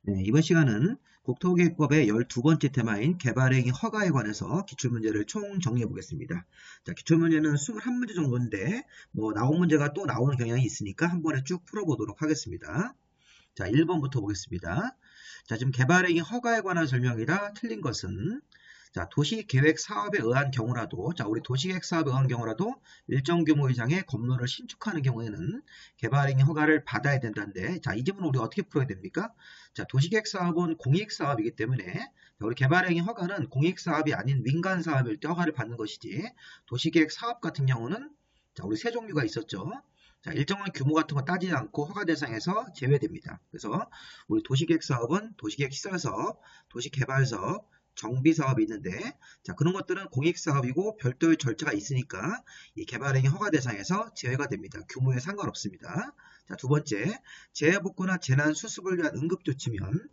네, 이번 시간은 국토기획법의 12번째 테마인 개발행위 허가에 관해서 기출문제를 총 정리해 보겠습니다. 자, 기출문제는 21문제 정도인데 나온 문제가 또 나오는 경향이 있으니까 한 번에 쭉 풀어보도록 하겠습니다. 자, 1번부터 보겠습니다. 자, 지금 개발행위 허가에 관한 설명이라 틀린 것은 자, 도시계획 사업에 의한 경우라도, 자, 우리 도시계획 사업에 의한 경우라도 일정 규모 이상의 건물을 신축하는 경우에는 개발행위 허가를 받아야 된다는데, 자, 이 질문은 우리 어떻게 풀어야 됩니까? 자, 도시계획 사업은 공익사업이기 때문에, 자, 우리 개발행위 허가는 공익사업이 아닌 민간사업일 때 허가를 받는 것이지, 도시계획 사업 같은 경우는, 자, 우리 세 종류가 있었죠. 자, 일정한 규모 같은 거 따지지 않고 허가 대상에서 제외됩니다. 그래서 우리 도시계획 사업은 도시계획 시설사업, 도시개발사업, 정비사업이 있는데, 자, 그런 것들은 공익사업이고 별도의 절차가 있으니까 이 개발행위 허가 대상에서 제외가 됩니다. 규모에 상관없습니다. 자, 두 번째, 재해복구나 재난 수습을 위한 응급조치면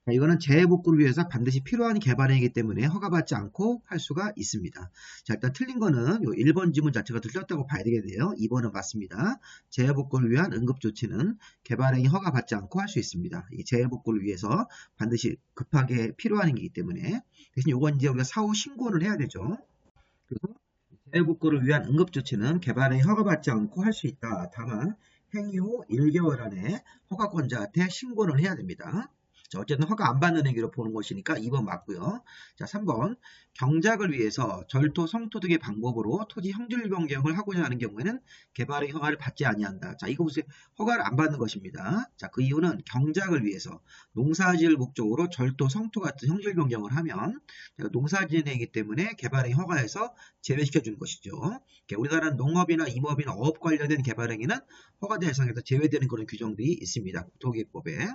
자, 이거는 재해복구를 위해서 반드시 필요한 개발행위이기 때문에 허가받지 않고 할 수가 있습니다. 자, 일단 틀린 거는 요 1번 지문 자체가 틀렸다고 봐야 되겠네요. 2번은 맞습니다. 재해복구를 위한 응급조치는 개발행위 허가받지 않고 할 수 있습니다. 이 재해복구를 위해서 반드시 급하게 필요한 행위이기 때문에 대신 요건 이제 우리가 사후 신고를 해야 되죠. 그래서 재해복구를 위한 응급조치는 개발행위 허가받지 않고 할 수 있다. 다만 행위 후 1개월 안에 허가권자한테 신고를 해야 됩니다. 자, 어쨌든 허가 안 받는 행위로 보는 것이니까 2번 맞고요. 자, 3번 경작을 위해서 절토, 성토 등의 방법으로 토지 형질 변경을 하고자 하는 경우에는 개발의 허가를 받지 아니한다. 자, 이거 보세요. 허가를 안 받는 것입니다. 자, 그 이유는 경작을 위해서 농사지을 목적으로 절토, 성토 같은 형질 변경을 하면 농사지는 행위이기 때문에 개발의 허가에서 제외시켜 주는 것이죠. 우리나라는 농업이나 임업이나 어업 관련된 개발 행위는 허가 대상에서 제외되는 그런 규정들이 있습니다. 국토기획법에.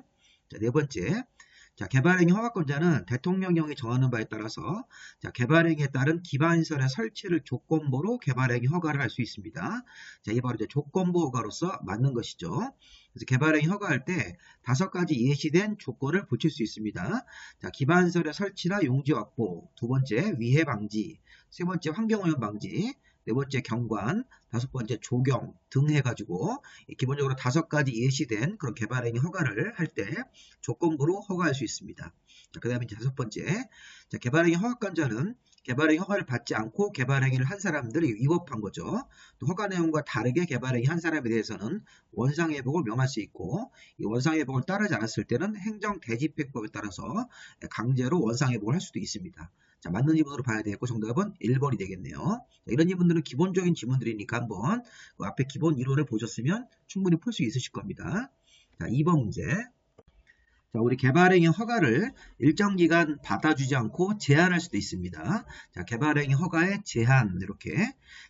자, 네 번째. 자, 개발행위 허가권자는 대통령령이 정하는 바에 따라서 자, 개발행위에 따른 기반시설의 설치를 조건부로 개발행위 허가를 할 수 있습니다. 자, 이게 바로 이제 조건부 허가로서 맞는 것이죠. 그래서 개발행위 허가할 때 5가지 예시된 조건을 붙일 수 있습니다. 자, 기반시설의 설치나 용지 확보, 두 번째 위해 방지, 세 번째 환경오염 방지, 네 번째 경관, 다섯 번째 조경 등 해가지고 기본적으로 5가지 예시된 그런 개발행위 허가를 할 때 조건부로 허가할 수 있습니다. 그 다음에 이제 5번째, 자, 개발행위 허가권자는 개발행위 허가를 받지 않고 개발행위를 한 사람들이 위법한 거죠. 또 허가 내용과 다르게 개발행위 한 사람에 대해서는 원상회복을 명할 수 있고 이 원상회복을 따르지 않았을 때는 행정대집행법에 따라서 강제로 원상회복을 할 수도 있습니다. 자, 맞는 지문으로 봐야 되겠고 정답은 1번이 되겠네요. 자, 이런 지문들은 기본적인 지문들이니까 한번 그 앞에 기본 이론을 보셨으면 충분히 풀 수 있으실 겁니다. 자, 2번 문제. 자, 우리 개발행위 허가를 일정 기간 받아주지 않고 제한할 수도 있습니다. 자, 개발행위 허가의 제한 이렇게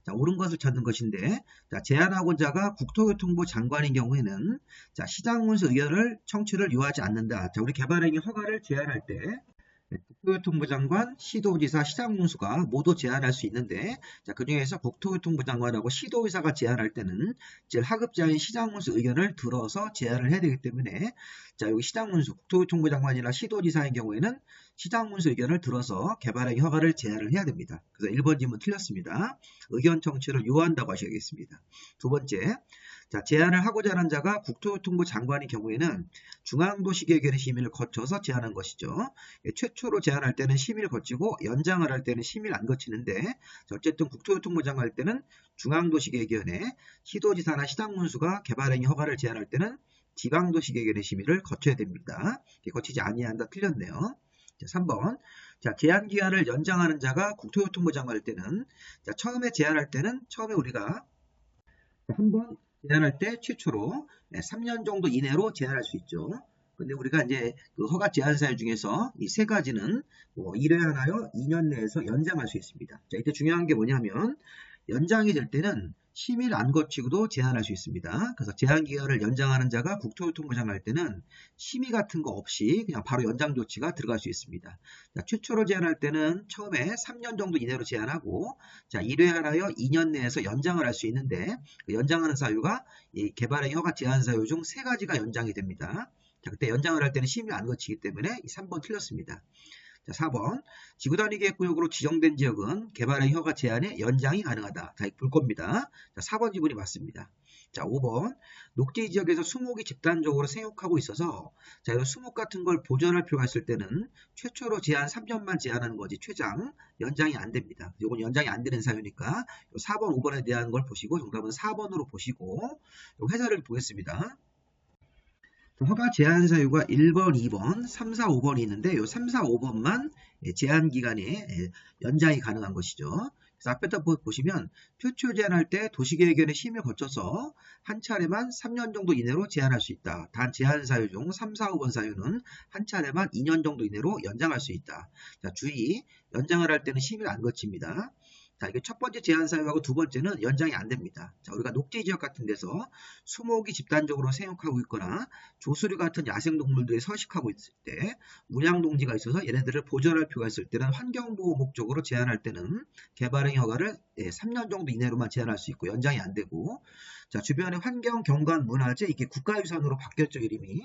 자, 옳은 것을 찾는 것인데 자, 제한하고자가 국토교통부 장관인 경우에는 자, 시장문서 의견을 청취를 요하지 않는다. 자, 우리 개발행위 허가를 제한할 때 국토교통부 장관, 시도지사, 시장군수가 모두 제안할 수 있는데 자, 그중에서 국토교통부 장관하고 시도의사가 제안할 때는 즉 하급자인 시장군수 의견을 들어서 제안을 해야 되기 때문에 자, 여기 시장군수, 국토교통부 장관이나 시도지사인 경우에는 시장군수 의견을 들어서 개발행위 허가를 제안을 해야 됩니다. 그래서 1번 질문 틀렸습니다. 의견 청취를 요한다고 하셔야겠습니다. 두 번째, 자, 제안을 하고자 하는 자가 국토교통부 장관의 경우에는 중앙도시계획의 심의를 거쳐서 제안한 것이죠. 최초로 제안할 때는 심의를 거치고 연장을 할 때는 심의를 안 거치는데 어쨌든 국토교통부 장관 할 때는 중앙도시계획위원회, 시도지사나 시장군수가 개발행위 허가를 제안할 때는 지방도시계획위원회 심의를 거쳐야 됩니다. 거치지 아니한다 틀렸네요. 자, 3번. 자, 제한 기한을 연장하는 자가 국토교통부 장관 할 때는 자, 처음에 제안할 때는 처음에 우리가 한번 제한할 때 최초로 3년 정도 이내로 제한할 수 있죠. 근데 우리가 이제 그 허가 제한 사유 중에서 이 세 가지는 1회 하나요 2년 내에서 연장할 수 있습니다. 자, 이때 중요한 게 뭐냐면 연장이 될 때는 심의를 안 거치고도 제한할 수 있습니다. 그래서 제한 기간을 연장하는 자가 국토교통부 장관 할 때는 심의 같은 거 없이 그냥 바로 연장 조치가 들어갈 수 있습니다. 자, 최초로 제한할 때는 처음에 3년 정도 이내로 제한하고 자, 1회 하나여 2년 내에서 연장을 할 수 있는데 그 연장하는 사유가 이 개발행위 허가 제한 사유 중 3가지가 연장이 됩니다. 자, 그때 연장을 할 때는 심의를 안 거치기 때문에 3번 틀렸습니다. 자, 4번. 지구단위계획구역으로 지정된 지역은 개발행위 허가 제한의 연장이 가능하다. 자, 볼 겁니다. 자, 4번 지문이 맞습니다. 자, 5번. 녹지 지역에서 수목이 집단적으로 생육하고 있어서 자, 이런 수목 같은 걸 보존할 필요가 있을 때는 최초로 제한 3년만 제한하는 거지 최장 연장이 안 됩니다. 이건 연장이 안 되는 사유니까 4번, 5번에 대한 걸 보시고 정답은 4번으로 보시고 회사를 보겠습니다. 허가 제한 사유가 1번, 2번, 3, 4, 5번이 있는데 이 3, 4, 5번만 제한 기간에 연장이 가능한 것이죠. 그래서 앞에다 보시면 표초 제한할 때 도시계획위원회 심의를 거쳐서 한 차례만 3년 정도 이내로 제한할 수 있다. 단 제한 사유 중 3, 4, 5번 사유는 한 차례만 2년 정도 이내로 연장할 수 있다. 자, 주의, 연장을 할 때는 심의를 안 거칩니다. 자, 이게 첫 번째 제한 사유하고 두 번째는 연장이 안 됩니다. 자, 우리가 녹지 지역 같은 데서 수목이 집단적으로 생육하고 있거나 조수류 같은 야생동물들이 서식하고 있을 때 문양동지가 있어서 얘네들을 보존할 필요가 있을 때는 환경보호 목적으로 제한할 때는 개발행 허가를 3년 정도 이내로만 제한할 수 있고 연장이 안 되고 자, 주변의 환경, 경관, 문화재 이게 국가유산으로 바뀌었죠, 이름이.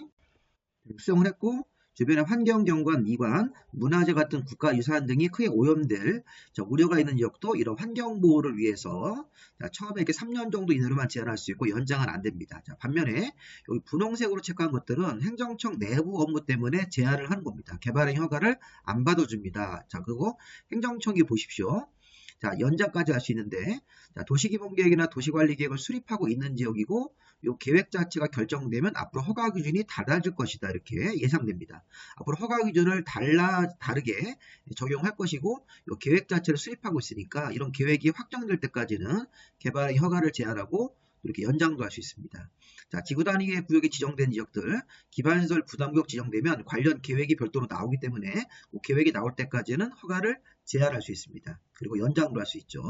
수정을 했고 주변의 환경, 경관, 미관, 문화재 같은 국가유산 등이 크게 오염될 우려가 있는 지역도 이런 환경보호를 위해서 자, 처음에 이렇게 3년 정도 이내로만 제한할 수 있고 연장은 안 됩니다. 자, 반면에 여기 분홍색으로 체크한 것들은 행정청 내부 업무 때문에 제한을 하는 겁니다. 개발행 허가를 안 받아줍니다. 자, 그리고 행정청이 보십시오. 자, 연장까지 할 수 있는데 자, 도시기본계획이나 도시관리계획을 수립하고 있는 지역이고 이 계획 자체가 결정되면 앞으로 허가 기준이 달라질 것이다 이렇게 예상됩니다. 앞으로 허가 기준을 다르게 적용할 것이고 이 계획 자체를 수립하고 있으니까 이런 계획이 확정될 때까지는 개발의 허가를 제한하고 이렇게 연장도 할 수 있습니다. 자, 지구단위 구역이 지정된 지역들, 기반시설 부담구역 지정되면 관련 계획이 별도로 나오기 때문에 그 계획이 나올 때까지는 허가를 제한할 수 있습니다. 그리고 연장도 할 수 있죠.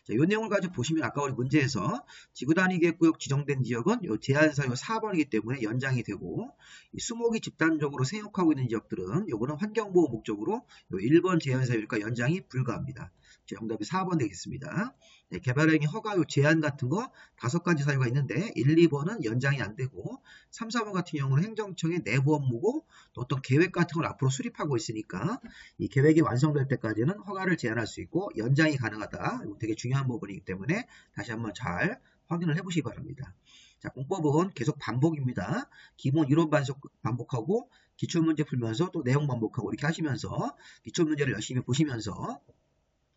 자, 이 내용을 가지고 보시면 아까 우리 문제에서 지구단위 계획구역 지정된 지역은 이 제한사유 4번이기 때문에 연장이 되고 이 수목이 집단적으로 생육하고 있는 지역들은 요거는 환경보호 목적으로 1번 제한사유니까 연장이 불가합니다. 정답이 4번 되겠습니다. 네, 개발행위 허가 제한 같은 거 5가지 사유가 있는데 1, 2번은 연장이 안 되고 3, 4번 같은 경우는 행정청의 내부 업무고 또 어떤 계획 같은 걸 앞으로 수립하고 있으니까 이 계획이 완성될 때까지는 허가를 제한할 수 있고 연장이 가능하다. 이거 되게 중요한 부분이기 때문에 다시 한번 잘 확인을 해보시기 바랍니다. 자, 공법은 계속 반복입니다. 기본 이론 반복하고 기출문제 풀면서 또 내용 반복하고 이렇게 하시면서 기출문제를 열심히 보시면서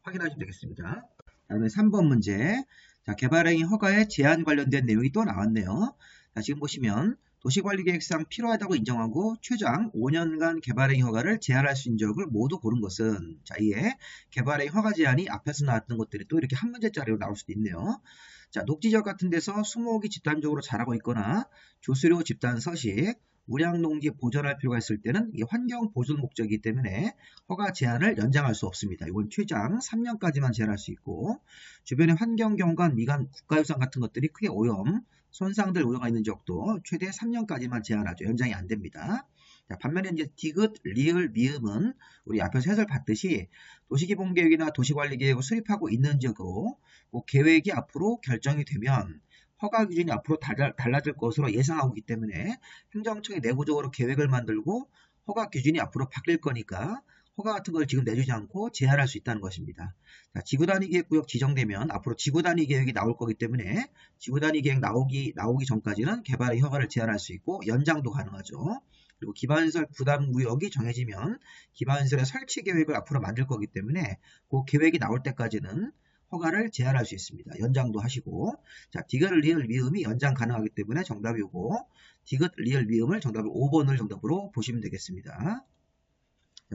확인하시면 되겠습니다. 다음에 3번 문제. 자, 개발행위 허가에 제한 관련된 내용이 또 나왔네요. 자, 지금 보시면 도시관리계획상 필요하다고 인정하고 최장 5년간 개발행위 허가를 제한할 수 있는 지역을 모두 고른 것은 자, 이에 개발행위 허가 제한이 앞에서 나왔던 것들이 또 이렇게 한 문제짜리로 나올 수도 있네요. 자, 녹지지역 같은 데서 수목이 집단적으로 자라고 있거나 조수료 집단 서식, 우량농지 보존할 필요가 있을 때는 이 환경 보존 목적이기 때문에 허가 제한을 연장할 수 없습니다. 이건 최장 3년까지만 제한할 수 있고 주변의 환경, 경관, 미관, 국가유산 같은 것들이 크게 오염, 손상될 우려가 있는 지역도 최대 3년까지만 제한하죠. 연장이 안 됩니다. 자, 반면에 이제 디귿, 리을, 미음은 우리 앞에서 해설 봤듯이 도시기본계획이나 도시관리계획을 수립하고 있는 지역으로 그 계획이 앞으로 결정이 되면 허가 기준이 앞으로 달라질 것으로 예상하고 있기 때문에 행정청이 내부적으로 계획을 만들고 허가 기준이 앞으로 바뀔 거니까 허가 같은 걸 지금 내주지 않고 제한할 수 있다는 것입니다. 자, 지구단위 계획구역 지정되면 앞으로 지구단위 계획이 나올 거기 때문에 지구단위 계획 나오기 전까지는 개발의 허가를 제한할 수 있고 연장도 가능하죠. 그리고 기반시설 부담구역이 정해지면 기반시설의 설치 계획을 앞으로 만들 거기 때문에 그 계획이 나올 때까지는 허가를 제한할 수 있습니다. 연장도 하시고 자, 디귿, 리을, 미음이 연장 가능하기 때문에 정답이고 디귿, 리을, 미음을 정답을 5번을 정답으로 보시면 되겠습니다.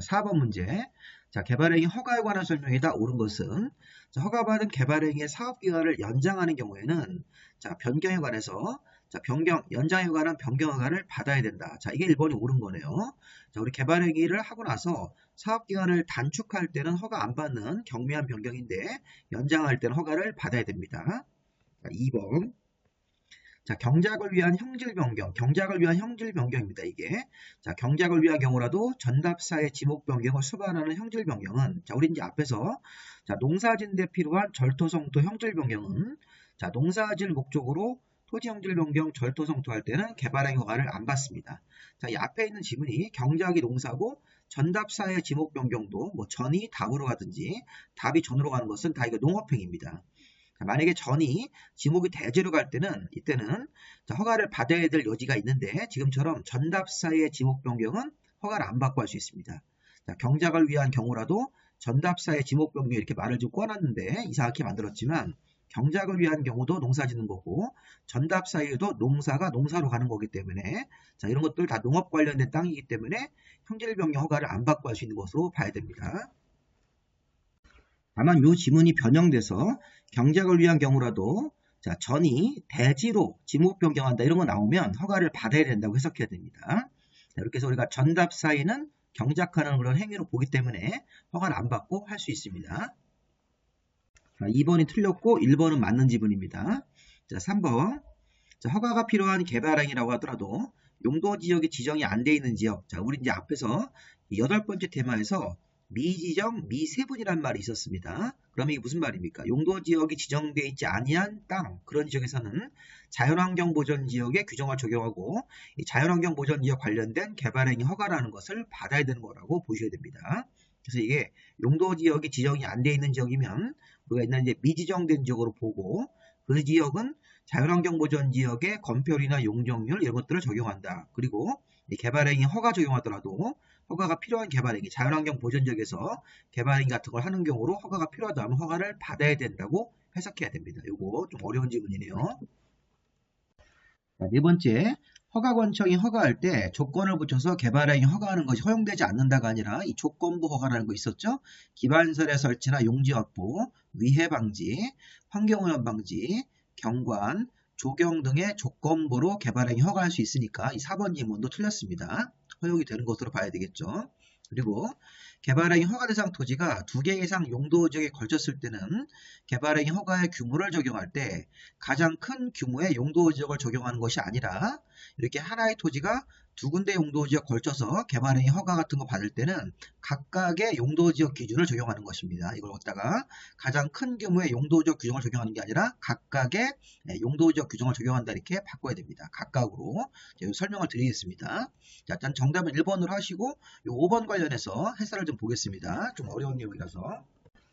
자, 4번 문제. 자, 개발행위 허가에 관한 설명이다. 옳은 것은 자, 허가받은 개발행위의 사업기간을 연장하는 경우에는 자, 변경에 관해서 자, 연장에 관한 변경 허가를 받아야 된다. 자, 이게 1번이 옳은 거네요. 자, 우리 개발행위를 하고 나서 사업기간을 단축할 때는 허가 안 받는 경미한 변경인데 연장할 때는 허가를 받아야 됩니다. 자, 2번. 자, 경작을 위한 형질 변경입니다. 이게. 자, 경작을 위한 경우라도 전답사의 지목 변경을 수반하는 형질 변경은 자, 우리 이제 앞에서 자, 농사짓는데 필요한 절토성토 형질 변경은 자, 농사질 목적으로 토지 형질 변경 절토성토 할 때는 개발행위 허가를 안 받습니다. 자, 이 앞에 있는 지문이 경작이 농사고 전답사의 지목 변경도 뭐 전이 답으로 가든지 답이 전으로 가는 것은 다 이거 농업행위입니다. 자, 만약에 전이 지목이 대지로 갈 때는 이때는 자, 허가를 받아야 될 여지가 있는데 지금처럼 전답사의 지목 변경은 허가를 안 받고 할 수 있습니다. 자, 경작을 위한 경우라도 전답사의 지목 변경 이렇게 말을 좀 꺼놨는데 이상하게 만들었지만 경작을 위한 경우도 농사 짓는 거고 전답사에도 농사가 농사로 가는 거기 때문에 자, 이런 것들 다 농업 관련된 땅이기 때문에 형질 변경 허가를 안 받고 할 수 있는 것으로 봐야 됩니다. 다만 이 지문이 변형돼서 경작을 위한 경우라도 자, 전이 대지로 지목 변경한다 이런 거 나오면 허가를 받아야 된다고 해석해야 됩니다. 자, 이렇게 해서 우리가 전답사에는 경작하는 그런 행위로 보기 때문에 허가를 안 받고 할 수 있습니다. 자, 2번이 틀렸고 1번은 맞는 지문입니다. 자, 3번. 자, 허가가 필요한 개발행위라고 하더라도 용도지역이 지정이 안 돼 있는 지역. 자, 우리 이제 앞에서 8번째 테마에서 미지정, 미세분이라는 말이 있었습니다. 그러면 이게 무슨 말입니까? 용도지역이 지정되어 있지 아니한 땅, 그런 지역에서는 자연환경보전지역의 규정을 적용하고 이 자연환경보전지역 관련된 개발행위 허가라는 것을 받아야 되는 거라고 보셔야 됩니다. 그래서 이게 용도지역이 지정이 안 돼 있는 지역이면 우리가 옛날에 이제 미지정된 지역으로 보고 그 지역은 자연환경보전지역의 건폐율이나 용적률 이런 것들을 적용한다. 그리고 개발행위 허가 적용하더라도 허가가 필요한 개발행위, 자연환경 보전지역에서 개발행위 같은 걸 하는 경우로 허가가 필요하다면 허가를 받아야 된다고 해석해야 됩니다. 이거 좀 어려운 지문이네요. 자, 네 번째, 허가관청이 허가할 때 조건을 붙여서 개발행위 허가하는 것이 허용되지 않는다가 아니라 이 조건부 허가라는 거 있었죠? 기반설의 설치나 용지 확보, 위해 방지, 환경오염 방지, 경관, 조경 등의 조건부로 개발행위 허가할 수 있으니까 이 4번 지문도 틀렸습니다. 허용이 되는 것으로 봐야 되겠죠. 그리고 개발행위 허가 대상 토지가 2개 이상 용도지역에 걸쳤을 때는 개발행위 허가의 규모를 적용할 때 가장 큰 규모의 용도지역을 적용하는 것이 아니라 이렇게 하나의 토지가 2군데 용도지역 걸쳐서 개발행위 허가 같은 거 받을 때는 각각의 용도지역 기준을 적용하는 것입니다. 이걸 갖다가 가장 큰 규모의 용도지역 규정을 적용하는 게 아니라 각각의 용도지역 규정을 적용한다 이렇게 바꿔야 됩니다. 각각으로 설명을 드리겠습니다. 자, 일단 정답은 1번으로 하시고 이 5번 관련해서 해설을 좀 보겠습니다. 좀 어려운 내용이라서.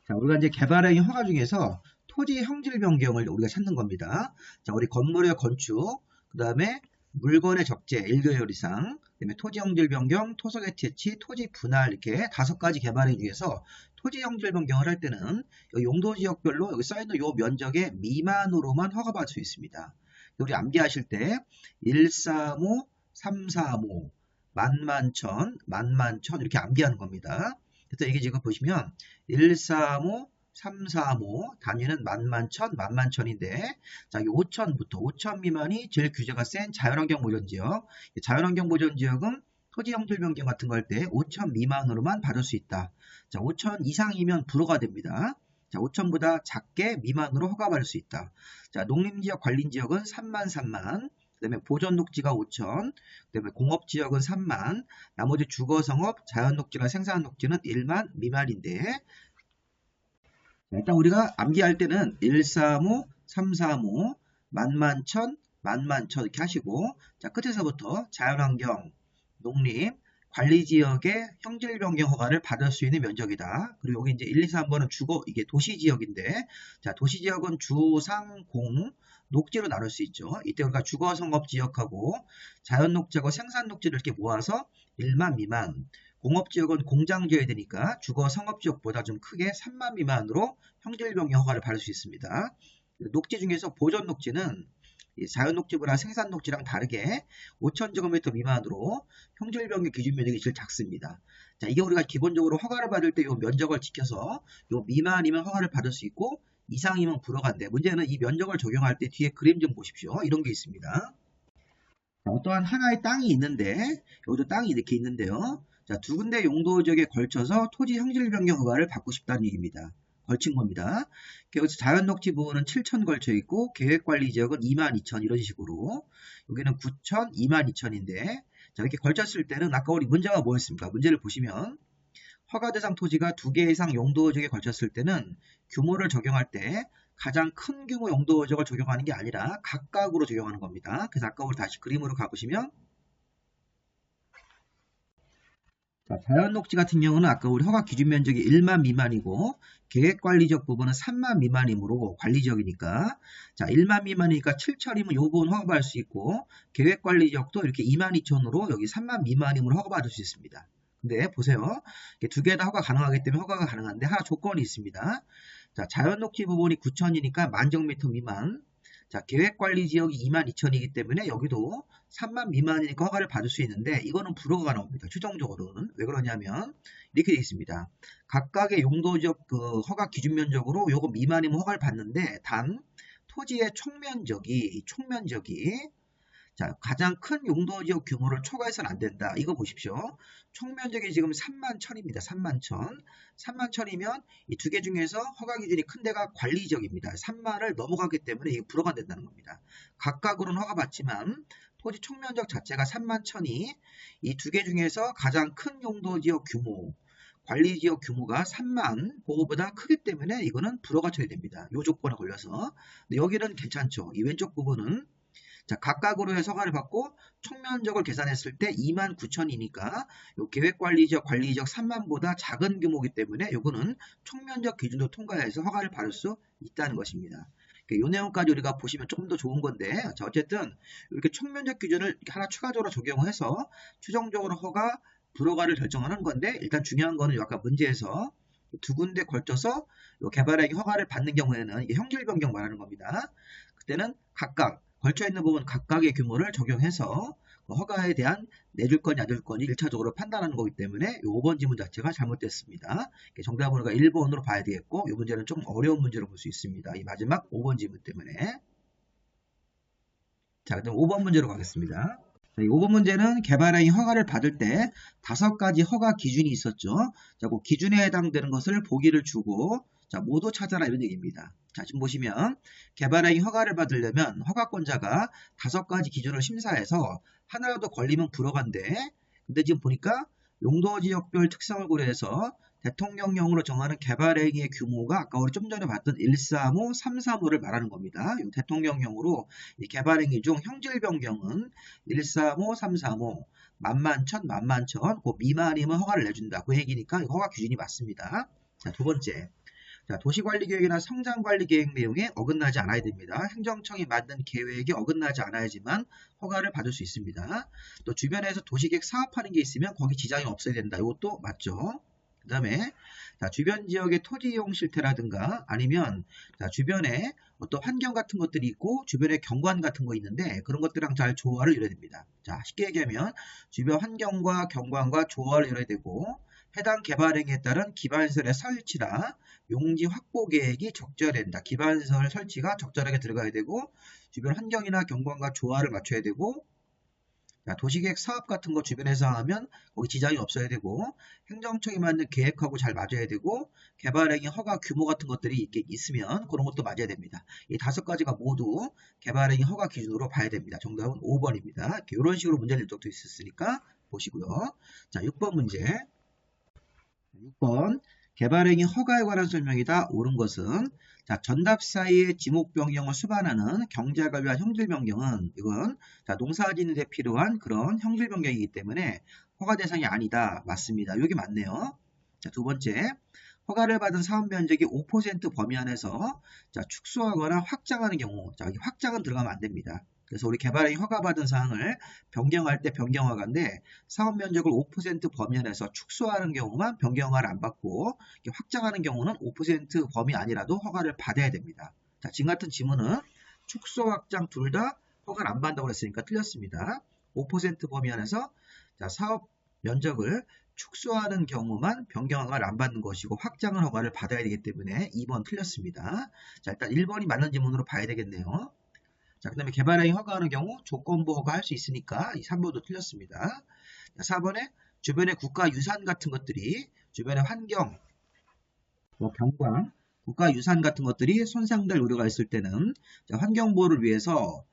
자, 우리가 이제 개발행위 허가 중에서 토지 형질 변경을 우리가 찾는 겁니다. 자, 우리 건물의 건축, 그 다음에 물건의 적재 1개월 이상, 그다음에 토지 형질 변경, 토속의 채취, 토지 분할 이렇게 5가지 개발행위 중에서 토지 형질 변경을 할 때는 용도 지역별로 여기 써있는 요 면적의 미만으로만 허가받을 수 있습니다. 우리 암기하실 때 135, 335, 만만천, 만만천 이렇게 암기하는 겁니다. 그래서 이게 지금 보시면 135, 335 단위는 만만천, 만만천인데 자, 5천부터 5천 미만이 제일 규제가 센 자연환경 보전지역. 자연환경 보전지역은 토지 형질 변경 같은 거 할 때 5천 미만으로만 받을 수 있다. 자, 5천 이상이면 불허가 됩니다. 자, 5천보다 작게 미만으로 허가받을 수 있다. 자, 농림지역 관리지역은 3만, 3만. 그 다음에 보전녹지가 5천, 그 다음에 공업지역은 3만, 나머지 주거성업, 자연녹지나 생산녹지는 1만 미만인데 일단 우리가 암기할 때는 135, 335, 만만천, 만만천 이렇게 하시고 자, 끝에서부터 자연환경, 농림, 관리지역의 형질변경 허가를 받을 수 있는 면적이다. 그리고 여기 이제 1, 2, 3번은 주거, 이게 도시지역인데 자, 도시지역은 주, 상, 공, 녹지로 나눌 수 있죠. 이때 우리가 주거성업지역하고 자연녹지하고 생산녹지를 이렇게 모아서 1만 미만, 공업지역은 공장 지어야 되니까 주거성업지역보다 좀 크게 3만 미만으로 형질변경 허가를 받을 수 있습니다. 녹지 중에서 보전녹지는 자연녹지보다 생산녹지랑 다르게 5,000제곱미터 미만으로 형질변경 기준 면적이 제일 작습니다. 자, 이게 우리가 기본적으로 허가를 받을 때 이 면적을 지켜서 이 미만이면 허가를 받을 수 있고 이상이면 불허가인데 문제는 이 면적을 적용할 때 뒤에 그림 좀 보십시오. 이런 게 있습니다. 자, 어떠한 하나의 땅이 있는데 여기도 땅이 이렇게 있는데요. 자, 2군데 용도지역에 걸쳐서 토지 형질 변경 허가를 받고 싶다는 얘기입니다. 걸친 겁니다. 여기서 자연녹지 부분은 7천 걸쳐 있고 계획관리지역은 22,000 이런 식으로 여기는 9,000, 22,000인데 자, 이렇게 걸쳤을 때는 아까 우리 문제가 뭐였습니까? 문제를 보시면 허가 대상 토지가 2개 이상 용도지역에 걸쳤을 때는 규모를 적용할 때 가장 큰 규모 용도지역을 적용하는 게 아니라 각각으로 적용하는 겁니다. 그래서 아까 우리 다시 그림으로 가보시면 자, 자연녹지 같은 경우는 아까 우리 허가 기준 면적이 1만 미만이고 계획관리적 부분은 3만 미만이므로 관리적이니까 자 1만 미만이니까 7천이면 요 부분 허가받을 수 있고 계획관리적도 이렇게 2만 2천으로 여기 3만 미만이므로 허가받을 수 있습니다. 근데 보세요. 두 개 다 허가 가능하기 때문에 허가가 가능한데 하나 조건이 있습니다. 자 자연녹지 부분이 9천이니까 만정미터 미만. 자, 계획관리지역이 2만 2천이기 때문에 여기도 3만 미만이니까 허가를 받을 수 있는데 이거는 불허가 나옵니다. 최종적으로는. 왜 그러냐면 이렇게 되어 있습니다. 각각의 용도지역 그 허가 기준 면적으로 요거 미만이면 허가를 받는데 단 토지의 총면적이 자, 가장 큰 용도지역 규모를 초과해서는 안 된다. 이거 보십시오. 총면적이 지금 3만 천입니다. 3만 천. 3만 천이면 이 두 개 중에서 허가 기준이 큰 데가 관리지역입니다. 3만을 넘어가기 때문에 이게 불허가 된다는 겁니다. 각각으로는 허가받지만 토지 총면적 자체가 3만 천이 이 두 개 중에서 가장 큰 용도지역 규모, 관리지역 규모가 3만 그거보다 크기 때문에 이거는 불허가 쳐야 됩니다. 이 조건에 걸려서. 근데 여기는 괜찮죠. 이 왼쪽 부분은 자, 각각으로 해서 허가를 받고 총면적을 계산했을 때 2만 9천이니까 요 계획관리지역, 관리지역 3만보다 작은 규모이기 때문에 요거는 총면적 기준도 통과해서 허가를 받을 수 있다는 것입니다. 요 내용까지 우리가 보시면 조금 더 좋은 건데 자, 어쨌든 이렇게 총면적 기준을 하나 추가적으로 적용해서 최종적으로 허가, 불허가를 결정하는 건데 일단 중요한 거는 아까 문제에서 두 군데 걸쳐서 개발행위 허가를 받는 경우에는 이게 형질 변경 말하는 겁니다. 그때는 각각 걸쳐있는 부분 각각의 규모를 적용해서 허가에 대한 내줄 건지 안 줄 건지 1차적으로 판단하는 거기 때문에 이 5번 지문 자체가 잘못됐습니다. 정답은 우리가 1번으로 봐야 되겠고 이 문제는 좀 어려운 문제로 볼 수 있습니다. 이 마지막 5번 지문 때문에. 자, 그럼 5번 문제로 가겠습니다. 자, 이 5번 문제는 개발행위 허가를 받을 때 5가지 허가 기준이 있었죠. 자, 그 기준에 해당되는 것을 보기를 주고 자, 모두 찾아라 이런 얘기입니다. 자, 지금 보시면 개발행위 허가를 받으려면 허가권자가 5가지 기준을 심사해서 하나라도 걸리면 불허가인데 근데 지금 보니까 용도지역별 특성을 고려해서 대통령령으로 정하는 개발행위의 규모가 아까 우리 좀 전에 봤던 135, 335를 말하는 겁니다. 이 대통령령으로 이 개발행위 중 형질 변경은 135, 335, 만만천, 만만천, 그 미만이면 허가를 내준다. 그 얘기니까 허가 기준이 맞습니다. 자, 두 번째. 자, 도시관리계획이나 성장관리계획 내용에 어긋나지 않아야 됩니다. 행정청이 만든 계획에 어긋나지 않아야지만 허가를 받을 수 있습니다. 또 주변에서 도시계획 사업하는 게 있으면 거기 지장이 없어야 된다. 이것도 맞죠. 그 다음에 주변 지역의 토지 이용 실태라든가 아니면 주변에 어떤 환경 같은 것들이 있고 주변에 경관 같은 거 있는데 그런 것들이랑 잘 조화를 이뤄야 됩니다. 자, 쉽게 얘기하면 주변 환경과 경관과 조화를 이뤄야 되고 해당 개발행위에 따른 기반시설의 설치나 용지 확보 계획이 적절해야 된다. 기반시설 설치가 적절하게 들어가야 되고 주변 환경이나 경관과 조화를 맞춰야 되고 도시계획 사업 같은 거 주변에서 하면 거기 지장이 없어야 되고 행정청이 만든 계획하고 잘 맞아야 되고 개발행위 허가 규모 같은 것들이 있으면 그런 것도 맞아야 됩니다. 이 5가지가 모두 개발행위 허가 기준으로 봐야 됩니다. 정답은 5번입니다. 이런 식으로 문제를 낼 적도 있었으니까 보시고요. 자, 6번 문제. 6번 개발행위 허가에 관한 설명이다. 옳은 것은 자, 전답 사이의 지목 변경을 수반하는 경작을 위한 형질 변경은 이건 농사짓는 데 필요한 그런 형질 변경이기 때문에 허가 대상이 아니다. 맞습니다. 이게 맞네요. 자, 두 번째 허가를 받은 사업 면적이 5% 범위 안에서 축소하거나 확장하는 경우 자, 여기 확장은 들어가면 안 됩니다. 그래서 우리 개발행위 허가받은 사항을 변경할 때 변경허가인데 사업 면적을 5% 범위 안에서 축소하는 경우만 변경허가를 안 받고 확장하는 경우는 5% 범위 아니라도 허가를 받아야 됩니다. 자, 지금 같은 지문은 축소, 확장 둘 다 허가를 안 받는다고 했으니까 틀렸습니다. 5% 범위 안에서 사업 면적을 축소하는 경우만 변경허가를 안 받는 것이고 확장은 허가를 받아야 되기 때문에 2번 틀렸습니다. 자, 일단 1번이 맞는 지문으로 봐야 되겠네요. 자, 그 다음에 개발행위 허가하는 경우 조건부 허가할 수 있으니까 이 3번도 틀렸습니다. 자, 4번에 주변의 국가유산 같은 것들이 주변의 환경, 경관, 국가유산 같은 것들이 손상될 우려가 있을 때는 환경보호를 위해서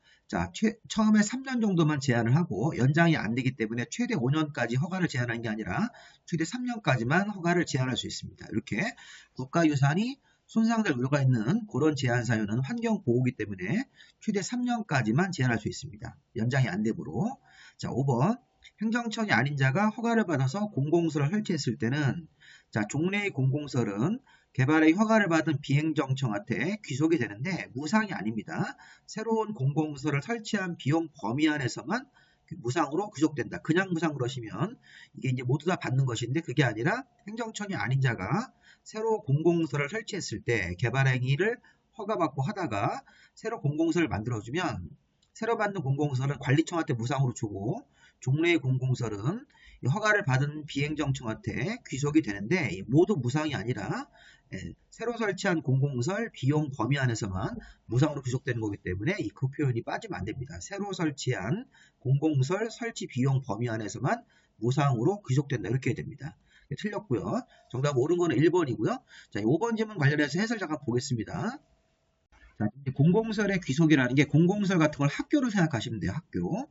처음에 3년 정도만 제한을 하고 연장이 안 되기 때문에 최대 5년까지 허가를 제한하는 게 아니라 최대 3년까지만 허가를 제한할 수 있습니다. 이렇게 국가유산이 손상될 우려가 있는 그런 제한 사유는 환경보호이기 때문에 최대 3년까지만 제한할 수 있습니다. 연장이 안 되므로. 자, 5번 행정청이 아닌 자가 허가를 받아서 공공시설을 설치했을 때는 자, 종래의 공공시설은 개발의 허가를 받은 비행정청한테 귀속이 되는데 무상이 아닙니다. 새로운 공공시설을 설치한 비용 범위 안에서만 무상으로 귀속된다. 그냥 무상 그러시면 이게 이제 모두 다 받는 것인데 그게 아니라 행정청이 아닌 자가 새로 공공시설을 설치했을 때 개발행위를 허가받고 하다가 새로 공공시설을 만들어주면 새로 만든 공공시설은 관리청한테 무상으로 주고 종래의 공공시설은 허가를 받은 비행정청한테 귀속이 되는데 모두 무상이 아니라 새로 설치한 공공시설 비용 범위 안에서만 무상으로 귀속되는 거기 때문에 그 표현이 빠지면 안 됩니다. 새로 설치한 공공시설 설치 비용 범위 안에서만 무상으로 귀속된다. 이렇게 됩니다. 틀렸고요. 정답 옳은 거는 1번이고요. 자, 5번 질문 관련해서 해설 잠깐 보겠습니다. 자, 공공시설의 귀속이라는 게 공공시설 같은 걸 학교로 생각하시면 돼요. 학교.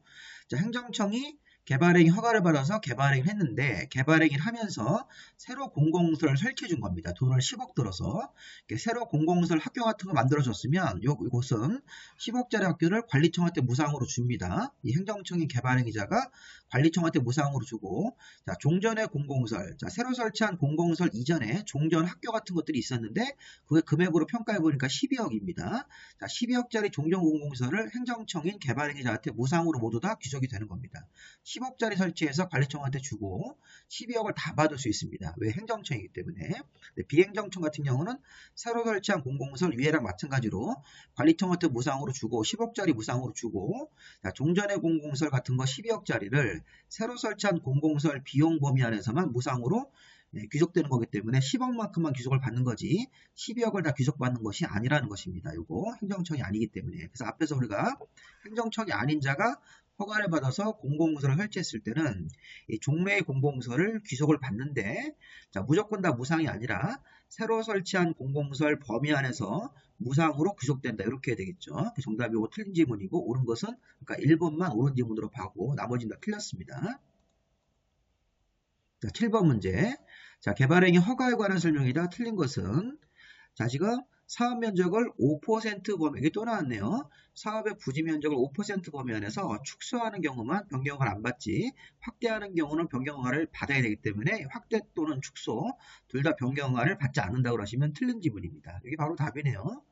자, 행정청이 개발행위 허가를 받아서 개발행위를 했는데 개발행위를 하면서 새로 공공시설을 설치해 준 겁니다. 돈을 10억 들어서 새로 공공시설 학교 같은 거 만들어줬으면 이곳은 10억짜리 학교를 관리청한테 무상으로 줍니다. 이 행정청이 개발행위자가 관리청한테 무상으로 주고 자, 종전의 공공시설, 자, 새로 설치한 공공시설 이전에 종전 학교 같은 것들이 있었는데 그게 금액으로 평가해 보니까 12억입니다. 자, 12억짜리 종전 공공시설을 행정청인 개발행위자한테 무상으로 모두 다 귀속이 되는 겁니다. 10억짜리 설치해서 관리청한테 주고 12억을 다 받을 수 있습니다. 왜? 행정청이기 때문에. 비행정청 같은 경우는 새로 설치한 공공시설 위에랑 마찬가지로 관리청한테 무상으로 주고 10억짜리 무상으로 주고 자, 종전의 공공시설 같은 거 12억짜리를 새로 설치한 공공시설 비용 범위 안에서만 무상으로 귀속되는 거기 때문에 10억만큼만 귀속을 받는 거지 12억을 다 귀속받는 것이 아니라는 것입니다. 이거 행정청이 아니기 때문에. 그래서 앞에서 우리가 행정청이 아닌 자가 허가를 받아서 공공시설을 설치했을 때는 이 종래의 공공시설을 귀속을 받는데 자, 무조건 다 무상이 아니라 새로 설치한 공공시설 범위 안에서 무상으로 귀속된다. 이렇게 되겠죠. 정답이 이거 틀린 지문이고 옳은 것은 그러니까 1번만 옳은 지문으로 봐고 나머지는 다 틀렸습니다. 자, 7번 문제. 자, 개발행위 허가에 관한 설명이다. 틀린 것은 자, 지금 사업 면적을 5% 범위, 이게 또 나왔네요. 사업의 부지 면적을 5% 범위 안에서 축소하는 경우만 변경허가를 안 받지 확대하는 경우는 변경허가를 받아야 되기 때문에 확대 또는 축소 둘 다 변경허가를 받지 않는다고 하시면 틀린 지문입니다. 이게 바로 답이네요.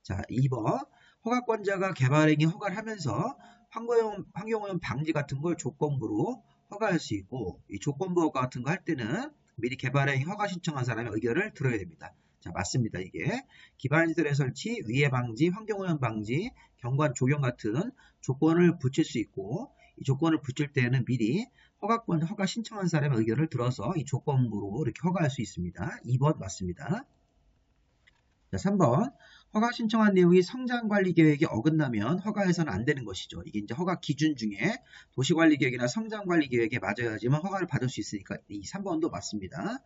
자, 2번 허가권자가 개발행위 허가를 하면서 환경오염 방지 같은 걸 조건부로 허가할 수 있고 이 조건부 허가 같은 거 할 때는 미리 개발행위 허가 신청한 사람의 의견을 들어야 됩니다. 자, 맞습니다. 이게 기반시설의 설치, 위해 방지, 환경오염 방지, 경관 조경 같은 조건을 붙일 수 있고 이 조건을 붙일 때는 미리 허가 신청한 사람의 의견을 들어서 이 조건부로 이렇게 허가할 수 있습니다. 2번 맞습니다. 자, 3번 허가 신청한 내용이 성장관리계획에 어긋나면 허가해서는 안 되는 것이죠. 이게 이제 허가 기준 중에 도시관리계획이나 성장관리계획에 맞아야지만 허가를 받을 수 있으니까 이 3번도 맞습니다.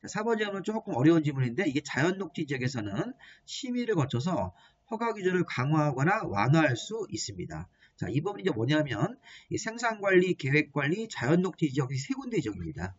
자, 4번 질문은 조금 어려운 질문인데 이게 자연녹지 지역에서는 심의를 거쳐서 허가 기준을 강화하거나 완화할 수 있습니다. 자, 이 부분이 이제 뭐냐면 이 생산관리, 계획관리, 자연녹지 지역이 세 군데 지역입니다.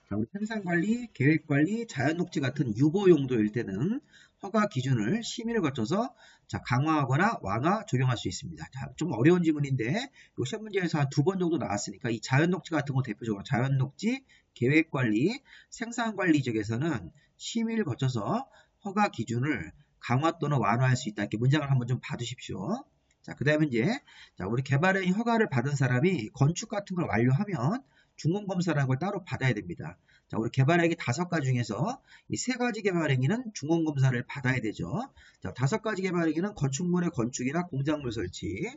자, 우리 생산관리, 계획관리, 자연녹지 같은 유보 용도일 때는 허가 기준을 심의를 거쳐서 자, 강화하거나 완화 적용할 수 있습니다. 자, 좀 어려운 지문인데 이 시험 문제에서 한 2번 정도 나왔으니까 이 자연녹지 같은 거 대표적으로 자연녹지, 계획관리, 생산관리 지역에서는 심의를 거쳐서 허가 기준을 강화 또는 완화할 수 있다. 이렇게 문장을 한번 좀 봐두십시오. 자, 그 다음에 이제 자, 우리 개발행위 허가를 받은 사람이 건축 같은 걸 완료하면 중공검사라는 걸 따로 받아야 됩니다. 자, 우리 개발행위 5가지 중에서 이 3가지 개발행위는 중공검사를 받아야 되죠. 자, 5가지 개발행위는 건축물의 건축이나 공작물 설치.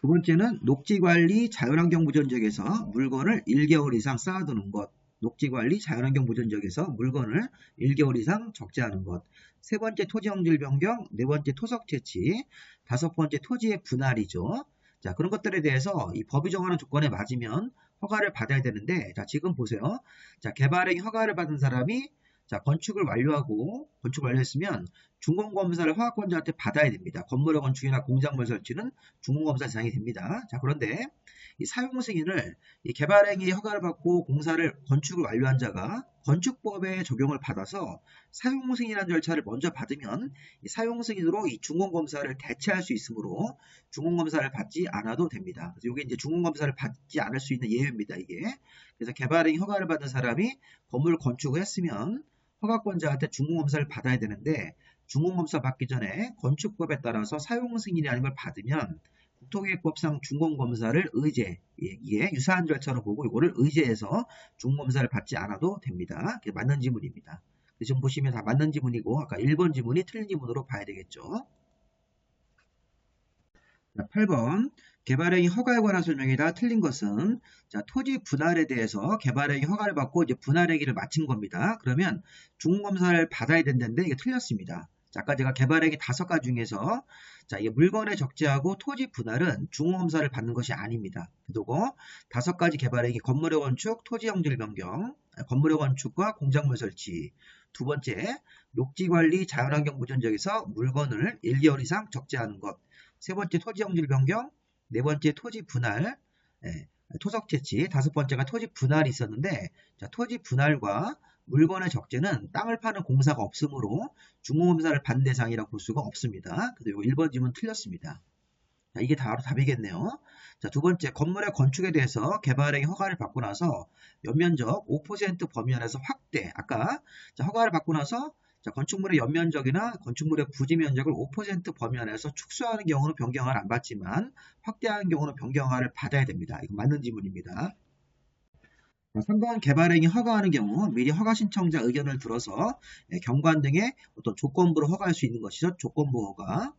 두 번째는 녹지관리, 자연환경 보존지역에서 물건을 1개월 이상 쌓아두는 것. 녹지관리, 자연환경 보존지역에서 물건을 1개월 이상 적재하는 것. 세 번째 토지형질 변경, 네 번째 토석 채취, 5번째 토지의 분할이죠. 자, 그런 것들에 대해서 이 법이 정하는 조건에 맞으면 허가를 받아야 되는데, 자, 지금 보세요. 자, 개발행위 허가를 받은 사람이 자, 건축을 완료했으면 중공검사를 허가권자한테 받아야 됩니다. 건물의 건축이나 공작물 설치는 중공검사 대상이 됩니다. 자, 그런데 이 사용 승인을 이 개발행위 허가를 받고 건축을 완료한 자가 건축법의 적용을 받아서 사용 승인이라는 절차를 먼저 받으면 이 사용 승인으로 이 중공검사를 대체할 수 있으므로 중공검사를 받지 않아도 됩니다. 그래서 이게 이제 중공검사를 받지 않을 수 있는 예외입니다. 이게. 그래서 개발행위 허가를 받은 사람이 건물 건축을 했으면 허가권자한테 중공검사를 받아야 되는데 중공검사 받기 전에 건축법에 따라서 사용 승인이 아닌 걸 받으면 국토계획법상 중공검사를 이게 유사한 절차로 보고 이거를 의제해서 중공검사를 받지 않아도 됩니다. 맞는 지문입니다. 지금 보시면 다 맞는 지문이고 아까 1번 지문이 틀린 지문으로 봐야 되겠죠. 자, 8번 개발행위 허가에 관한 설명이다. 틀린 것은 자, 토지 분할에 대해서 개발행위 허가를 받고 이제 분할행위를 마친 겁니다. 그러면 중공검사를 받아야 된다는데 이게 틀렸습니다. 자, 아까 제가 개발행위 5가지 중에서 자, 이게 물건의 적재하고 토지 분할은 중공검사를 받는 것이 아닙니다. 그리고 5가지 개발행위 건물의 건축, 토지 형질 변경, 건물의 건축과 공작물 설치. 두 번째, 녹지관리 자연환경 보전 지역에서 물건을 1개월 이상 적재하는 것. 세 번째, 토지 형질 변경. 네 번째, 토지 분할. 토석 채취. 5번째가 토지 분할이 있었는데 자, 토지 분할과 물건의 적재는 땅을 파는 공사가 없으므로 중공검사를 받는 대상이라고 볼 수가 없습니다. 그리고 1번 질문 틀렸습니다. 자, 이게 바로 답이겠네요. 자, 두 번째, 건물의 건축에 대해서 개발행위 허가를 받고 나서 연면적 5% 범위 안에서 확대. 아까 자, 허가를 받고 나서 자, 건축물의 연면적이나 건축물의 부지 면적을 5% 범위 안에서 축소하는 경우는 변경허가를 안 받지만 확대하는 경우는 변경허가를 받아야 됩니다. 이거 맞는 지문입니다. 3번 개발행위 허가하는 경우 미리 허가 신청자 의견을 들어서 경관 등의 어떤 조건부로 허가할 수 있는 것이죠. 조건부 허가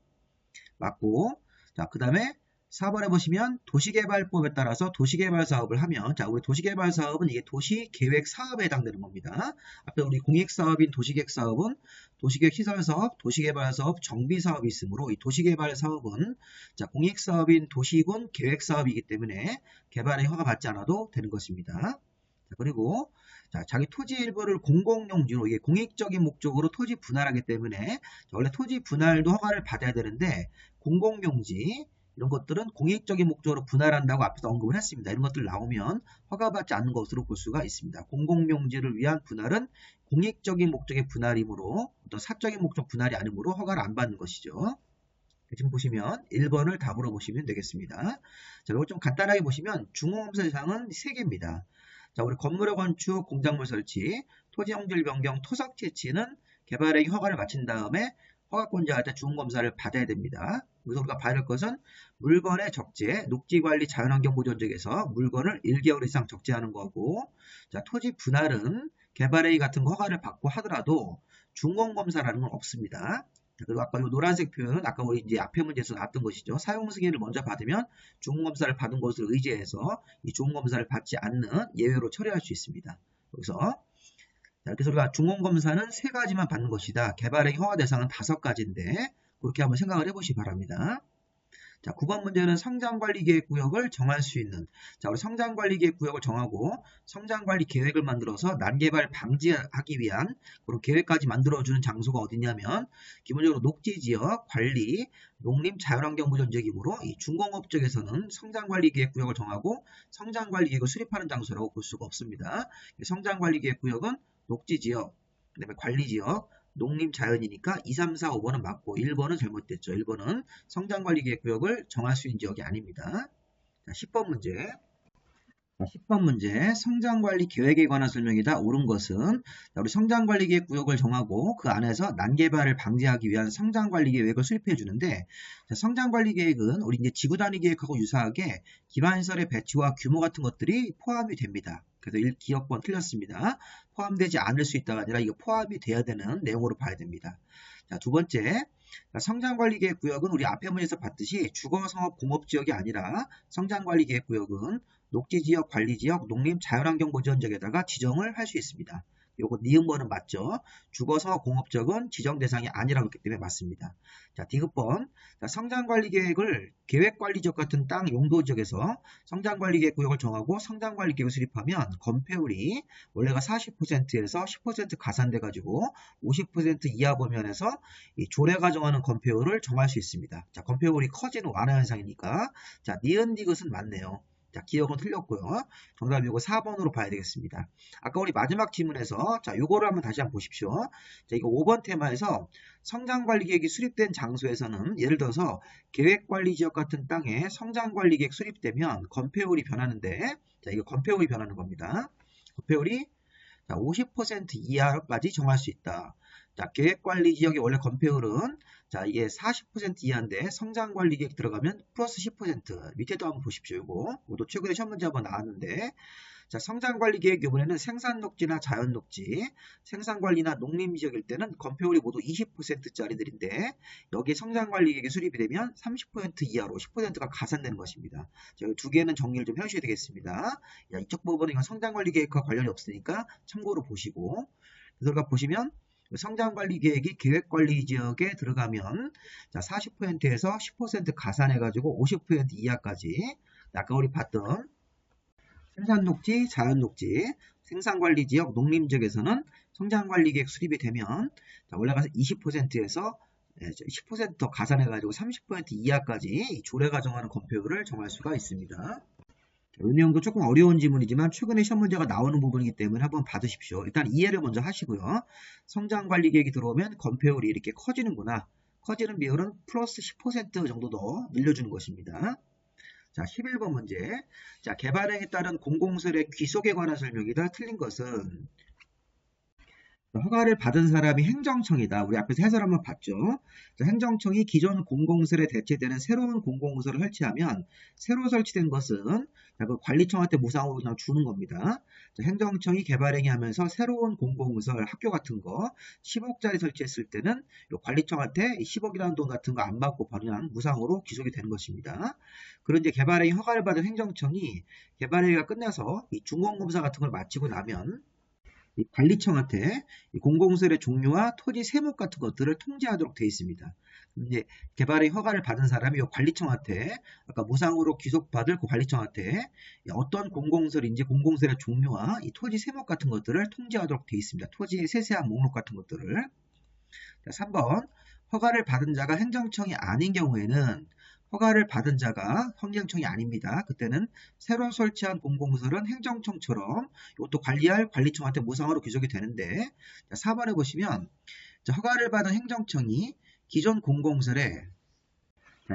맞고 자, 그 다음에 4번에 보시면 도시개발법에 따라서 도시개발 사업을 하면 자, 우리 도시개발 사업은 이게 도시계획 사업에 해당되는 겁니다. 앞에 우리 공익사업인 도시계획 사업은 도시계획 시설사업, 도시개발 사업, 정비 사업이 있으므로 이 도시개발 사업은 자, 공익사업인 도시군 계획 사업이기 때문에 개발에 허가 받지 않아도 되는 것입니다. 자, 그리고 자, 자기 토지 일부를 공공용지로 이게 공익적인 목적으로 토지 분할하기 때문에 자, 원래 토지 분할도 허가를 받아야 되는데 공공용지 이런 것들은 공익적인 목적으로 분할한다고 앞에서 언급을 했습니다. 이런 것들 나오면 허가받지 않는 것으로 볼 수가 있습니다. 공공용지를 위한 분할은 공익적인 목적의 분할이므로 어떤 사적인 목적 분할이 아니므로 허가를 안 받는 것이죠. 지금 보시면 1번을 답으로 보시면 되겠습니다. 자, 이걸 좀 간단하게 보시면 중공검사 대상은 3개입니다. 자, 우리 건물의 건축, 공작물 설치, 토지 형질 변경, 토석 채취는 개발행위 허가를 마친 다음에 허가권자한테 중공검사를 받아야 됩니다. 여기서 우리가 봐야 할 것은 물건의 적재, 녹지관리 자연환경 보존지역에서 물건을 1개월 이상 적재하는 거고 자, 토지 분할은 개발행위 같은 거 허가를 받고 하더라도 중공검사라는 건 없습니다. 그리고 아까 이 노란색 표현은 아까 우리 이제 앞에 문제에서 나왔던 것이죠. 사용 승인을 먼저 받으면 중공검사를 받은 것을 의지해서 이 중공검사를 받지 않는 예외로 처리할 수 있습니다. 여기서 자, 그래서 우리가 중공검사는 3가지만 받는 것이다. 개발행위 허가 대상은 5가지인데 그렇게 한번 생각을 해보시기 바랍니다. 자, 9번 문제는 성장관리계획구역을 정할 수 있는 자, 우리 성장관리계획구역을 정하고 성장관리계획을 만들어서 난개발 방지하기 위한 그런 계획까지 만들어주는 장소가 어디냐면 기본적으로 녹지지역, 관리, 농림, 자연환경보존지역이므로 이 중공업 쪽에서는 성장관리계획구역을 정하고 성장관리계획을 수립하는 장소라고 볼 수가 없습니다. 성장관리계획구역은 녹지지역, 그 다음에 관리지역, 농림 자연이니까 2, 3, 4, 5번은 맞고 1번은 잘못됐죠. 1번은 성장관리계획구역을 정할 수 있는 지역이 아닙니다. 자, 10번 문제. 자, 10번 문제. 성장관리계획에 관한 설명이다. 옳은 것은 자, 우리 성장관리계획구역을 정하고 그 안에서 난개발을 방지하기 위한 성장관리계획을 수립해 주는데 자, 성장관리계획은 우리 이제 지구단위계획하고 유사하게 기반시설의 배치와 규모 같은 것들이 포함이 됩니다. 그래서 기억번 틀렸습니다. 포함되지 않을 수 있다가 아니라 이거 포함이 돼야 되는 내용으로 봐야 됩니다. 자, 두 번째, 성장관리계획구역은 우리 앞에 문제에서 봤듯이 주거성업공업지역이 아니라 성장관리계획구역은 녹지지역, 관리지역, 농림, 자연환경보전지역에다가 지정을 할 수 있습니다. 요거 니은번은 맞죠? 주거서 공업적은 지정 대상이 아니라고 했기 때문에 맞습니다. 자, 디귿번. 자, 성장관리계획을 계획관리지역 같은 땅 용도지역에서 성장관리계획 구역을 정하고 성장관리계획을 수립하면 건폐율이 원래가 40%에서 10% 가산돼 가지고 50% 이하 범위안에서 이 조례가 정하는 건폐율을 정할 수 있습니다. 자, 건폐율이 커지는 완화 현상이니까 자, 니은 디귿은 맞네요. 자, 기억은 틀렸고요. 정답 이거 4번으로 봐야 되겠습니다. 아까 우리 마지막 질문에서 자, 요거를 한번 다시 한번 보십시오. 자, 이거 5번 테마에서 성장관리계획이 수립된 장소에서는 예를 들어서 계획관리지역 같은 땅에 성장관리계획 수립되면 건폐율이 변하는데 자, 이거 건폐율이 변하는 겁니다. 건폐율이 50% 이하까지 정할 수 있다. 자, 계획관리지역의 원래 건폐율은 자, 이게 40% 이하인데 성장관리계획 들어가면 플러스 10%. 밑에도 한번 보십시오. 이것도 최근에 시험 문제 한번 나왔는데 자, 성장관리계획 이번에는 생산녹지나 자연녹지, 생산관리나 농림지역일 때는 건폐율이 모두 20%짜리들인데 여기에 성장관리계획이 수립이 되면 30% 이하로 10%가 가산되는 것입니다. 자, 이 두 개는 정리를 좀 해주셔야 되겠습니다. 야, 이쪽 부분은 이건 성장관리계획과 관련이 없으니까 참고로 보시고 들어가 보시면 성장관리계획이 계획관리지역에 들어가면 자, 40%에서 10% 가산해가지고 50% 이하까지 아까 우리 봤던 생산녹지, 자연녹지, 생산관리지역, 농림지역에서는 성장관리계획 수립이 되면 자, 올라가서 20%에서 10% 더 가산해가지고 30% 이하까지 조례가 정하는 건폐율을 정할 수가 있습니다. 이 내용도 조금 어려운 지문이지만 최근에 시험 문제가 나오는 부분이기 때문에 한번 받으십시오. 일단 이해를 먼저 하시고요. 성장관리계획이 들어오면 건폐율이 이렇게 커지는구나. 커지는 비율은 플러스 10% 정도 더 늘려주는 것입니다. 자, 11번 문제. 자, 개발행에 따른 공공설의 귀속에 관한 설명이다. 틀린 것은 허가를 받은 사람이 행정청이다. 우리 앞에서 해설 한번 봤죠. 자, 행정청이 기존 공공설에 대체되는 새로운 공공설을 설치하면 새로 설치된 것은 자, 그 관리청한테 무상으로 그냥 주는 겁니다. 자, 행정청이 개발행위 하면서 새로운 공공설 학교 같은 거 10억짜리 설치했을 때는 관리청한테 10억이라는 돈 같은 거 안 받고 그냥 무상으로 귀속이 되는 것입니다. 그런 이제 개발행위 허가를 받은 행정청이 개발행위가 끝나서 이 중공검사 같은 걸 마치고 나면 이 관리청한테 이 공공설의 종류와 토지 세목 같은 것들을 통지하도록 되어 있습니다. 이제 개발의 허가를 받은 사람이 이 관리청한테 아까 무상으로 귀속받을 그 관리청한테 어떤 공공설인지 공공설의 종류와 이 토지 세목 같은 것들을 통지하도록 되어 있습니다. 토지의 세세한 목록 같은 것들을. 자, 3번 허가를 받은 자가 행정청이 아닌 경우에는 허가를 받은 자가 행정청이 아닙니다. 그때는 새로 설치한 공공설은 행정청처럼 이것도 관리할 관리청한테 무상으로 귀속이 되는데 자, 4번에 보시면 자, 허가를 받은 행정청이 기존 공공설에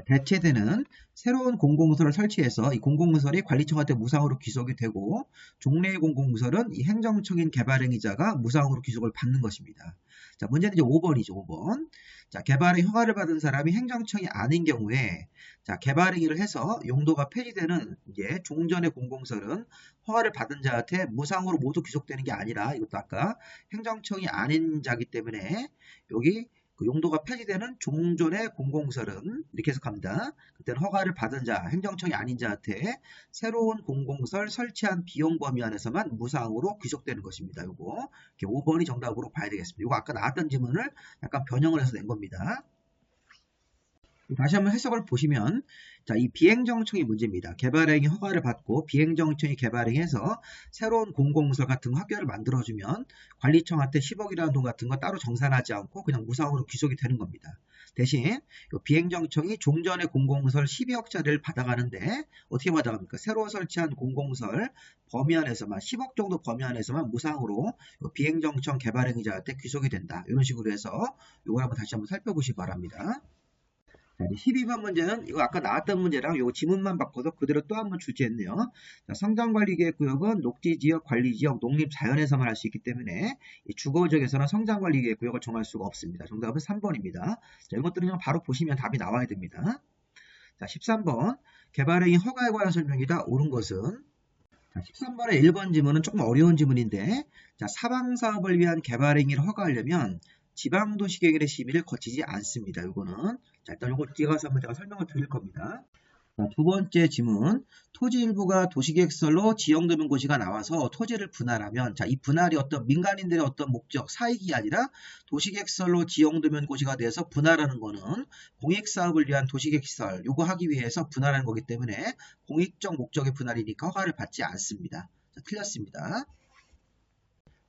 대체되는 새로운 공공설을 설치해서 이 공공설이 관리청한테 무상으로 귀속이 되고 종래의 공공설은 이 행정청인 개발행위자가 무상으로 귀속을 받는 것입니다. 자, 문제는 이제 5번이죠. 5번. 자, 개발의 허가를 받은 사람이 행정청이 아닌 경우에 자, 개발행위를 해서 용도가 폐지되는 이제 종전의 공공설은 허가를 받은 자한테 무상으로 모두 귀속되는 게 아니라 이것도 아까 행정청이 아닌 자기 때문에 여기 그 용도가 폐지되는 종전의 공공설은 이렇게 해석합니다. 그때는 허가를 받은 자, 행정청이 아닌 자한테 새로운 공공설 설치한 비용 범위 안에서만 무상으로 귀속되는 것입니다. 요거 5번이 정답으로 봐야 되겠습니다. 요거 아까 나왔던 질문을 약간 변형을 해서 낸 겁니다. 다시 한번 해석을 보시면 자, 이 비행정청이 문제입니다. 개발행위 허가를 받고 비행정청이 개발행위해서 새로운 공공설 같은 학교를 만들어주면 관리청한테 10억이라는 돈 같은 거 따로 정산하지 않고 그냥 무상으로 귀속이 되는 겁니다. 대신 비행정청이 종전의 공공설 12억짜리를 받아가는데 어떻게 받아갑니까? 새로 설치한 공공설 범위 안에서만 10억 정도 범위 안에서만 무상으로 비행정청 개발행위자한테 귀속이 된다. 이런 식으로 해서 이걸 한번 다시 한번 살펴보시기 바랍니다. 자, 12번 문제는 이거 아까 나왔던 문제랑 이거 지문만 바꿔서 그대로 또 한번 출제했네요. 자, 성장관리계획구역은 녹지지역, 관리지역, 농림자연에서만 할 수 있기 때문에 이 주거지역에서는 성장관리계획구역을 정할 수가 없습니다. 정답은 3번입니다. 자, 이것들은 그냥 바로 보시면 답이 나와야 됩니다. 자, 13번 개발행위 허가에 관한 설명이다. 옳은 것은 자, 13번의 1번 지문은 조금 어려운 지문인데 자, 사방사업을 위한 개발행위를 허가하려면 지방도시계획의 심의를 거치지 않습니다. 이거는 자, 일단 이거 뒤에 가서 한번 제가 설명을 드릴 겁니다. 자, 두 번째 질문. 토지 일부가 도시계획설로 지정도면고시가 나와서 토지를 분할하면, 자, 이 분할이 어떤 민간인들의 어떤 목적, 사익이 아니라 도시계획설로 지정도면고시가 돼서 분할하는 거는 공익사업을 위한 도시계획설 요구하기 위해서 분할하는 거기 때문에 공익적 목적의 분할이니까 허가를 받지 않습니다. 자, 틀렸습니다.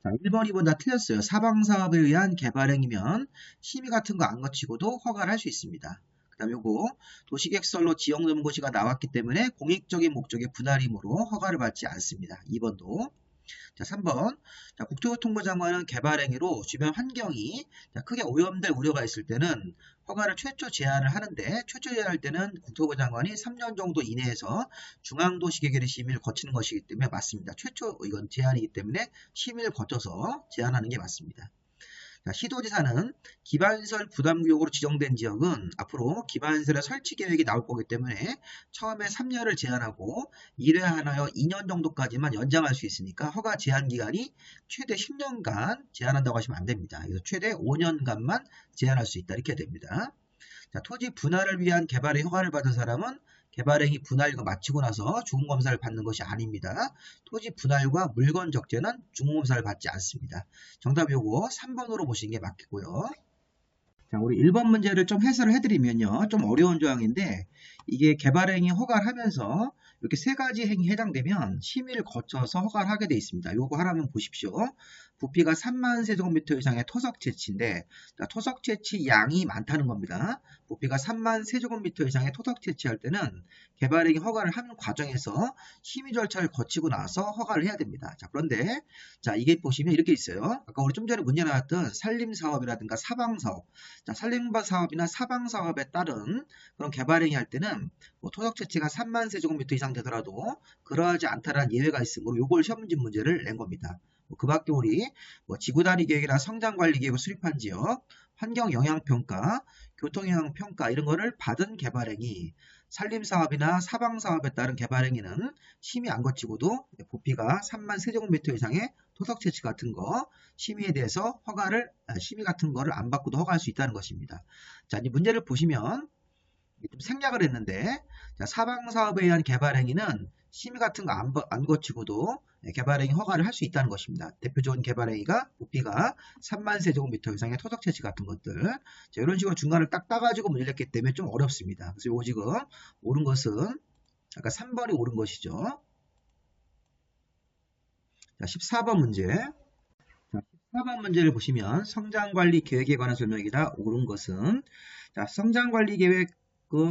자, 1번, 2번 다 틀렸어요. 사방사업에 의한 개발행위면 심의 같은 거 안 거치고도 허가를 할 수 있습니다. 그 다음에 요거 도시계획설로 지정도면고시가 나왔기 때문에 공익적인 목적의 분할이므로 허가를 받지 않습니다. 2번도. 자, 3번. 자, 국토교통부 장관은 개발행위로 주변 환경이 크게 오염될 우려가 있을 때는 허가를 최초 제한을 하는데, 최초 제한할 때는 국토부 장관이 3년 정도 이내에서 중앙도시계획의 심의를 거치는 것이기 때문에 맞습니다. 최초 이건 제한이기 때문에 심의를 거쳐서 제한하는 게 맞습니다. 자, 시도지사는 기반시설 부담구역으로 지정된 지역은 앞으로 기반시설의 설치 계획이 나올 거기 때문에 처음에 3년을 제한하고 1회 하나여 2년 정도까지만 연장할 수 있으니까 허가 제한 기간이 최대 10년간 제한한다고 하시면 안 됩니다. 그래서 최대 5년간만 제한할 수 있다 이렇게 됩니다. 자, 토지 분할을 위한 개발의 허가를 받은 사람은 개발행위 분할과 마치고 나서 주공검사를 받는 것이 아닙니다. 토지 분할과 물건 적재는 주공검사를 받지 않습니다. 정답 요거 3번으로 보시는 게 맞겠고요. 자, 우리 1번 문제를 좀 해설을 해드리면요. 좀 어려운 조항인데 이게 개발행위 허가를 하면서 이렇게 세 가지 행위 해당되면 심의를 거쳐서 허가를 하게 돼 있습니다. 요거 하나만 보십시오. 부피가 3만 세제곱미터 이상의 토석 채취인데 토석 채취 양이 많다는 겁니다. 부피가 3만 세제곱미터 이상의 토석 채취할 때는 개발행위 허가를 하는 과정에서 심의 절차를 거치고 나서 허가를 해야 됩니다. 자, 그런데 자, 이게 보시면 이렇게 있어요. 아까 우리 좀 전에 문제 나왔던 산림사업이라든가 사방사업, 자, 산림사업이나 사방사업에 따른 그런 개발행위 할 때는 뭐 토석 채취가 3만 세제곱미터 이상 되더라도 그러하지 않다라는 예외가 있으므로 요걸 시험지 문제를 낸 겁니다. 그 밖에 우리 지구단위 계획이나 성장관리 계획을 수립한 지역, 환경영향평가, 교통영향평가 이런 거를 받은 개발행위, 산림사업이나 사방사업에 따른 개발행위는 심의 안 거치고도 부피가 3만 세제곱미터 이상의 토석 채취 같은 거 심의에 대해서 심의 같은 거를 안 받고도 허가할 수 있다는 것입니다. 자, 이 문제를 보시면 좀 생략을 했는데, 자, 사방사업에 의한 개발행위는 심의 같은 거 안 거치고도 개발행위 허가를 할 수 있다는 것입니다. 대표적인 개발행위가 부피가 3만 세제곱미터 이상의 토석 채취 같은 것들. 자, 이런 식으로 중간을 딱 따가지고 문제를 냈기 때문에 좀 어렵습니다. 그래서 이거 지금 옳은 것은 아까 3번이 옳은 것이죠. 자, 14번 문제. 자, 14번 문제를 보시면 성장관리 계획에 관한 설명이다. 옳은 것은 자, 성장관리계획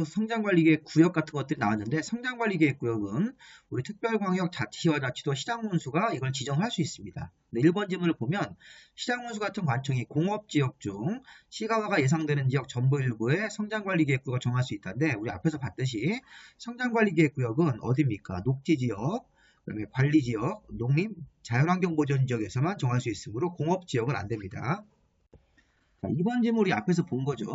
성장관리계획 구역 같은 것들이 나왔는데 성장관리계획 구역은 우리 특별광역자치시와 시장문수가 이걸 지정할 수 있습니다. 1번 지문을 보면 시장문수 같은 관청이 공업지역 중 시가화가 예상되는 지역 전부 일부에 성장관리계획 구역을 정할 수 있다는데 우리 앞에서 봤듯이 성장관리계획 구역은 어디입니까? 녹지지역, 그다음에 관리지역, 농림, 자연환경보전지역에서만 정할 수 있으므로 공업지역은 안 됩니다. 자, 이번 질문 우리 앞에서 본 거죠.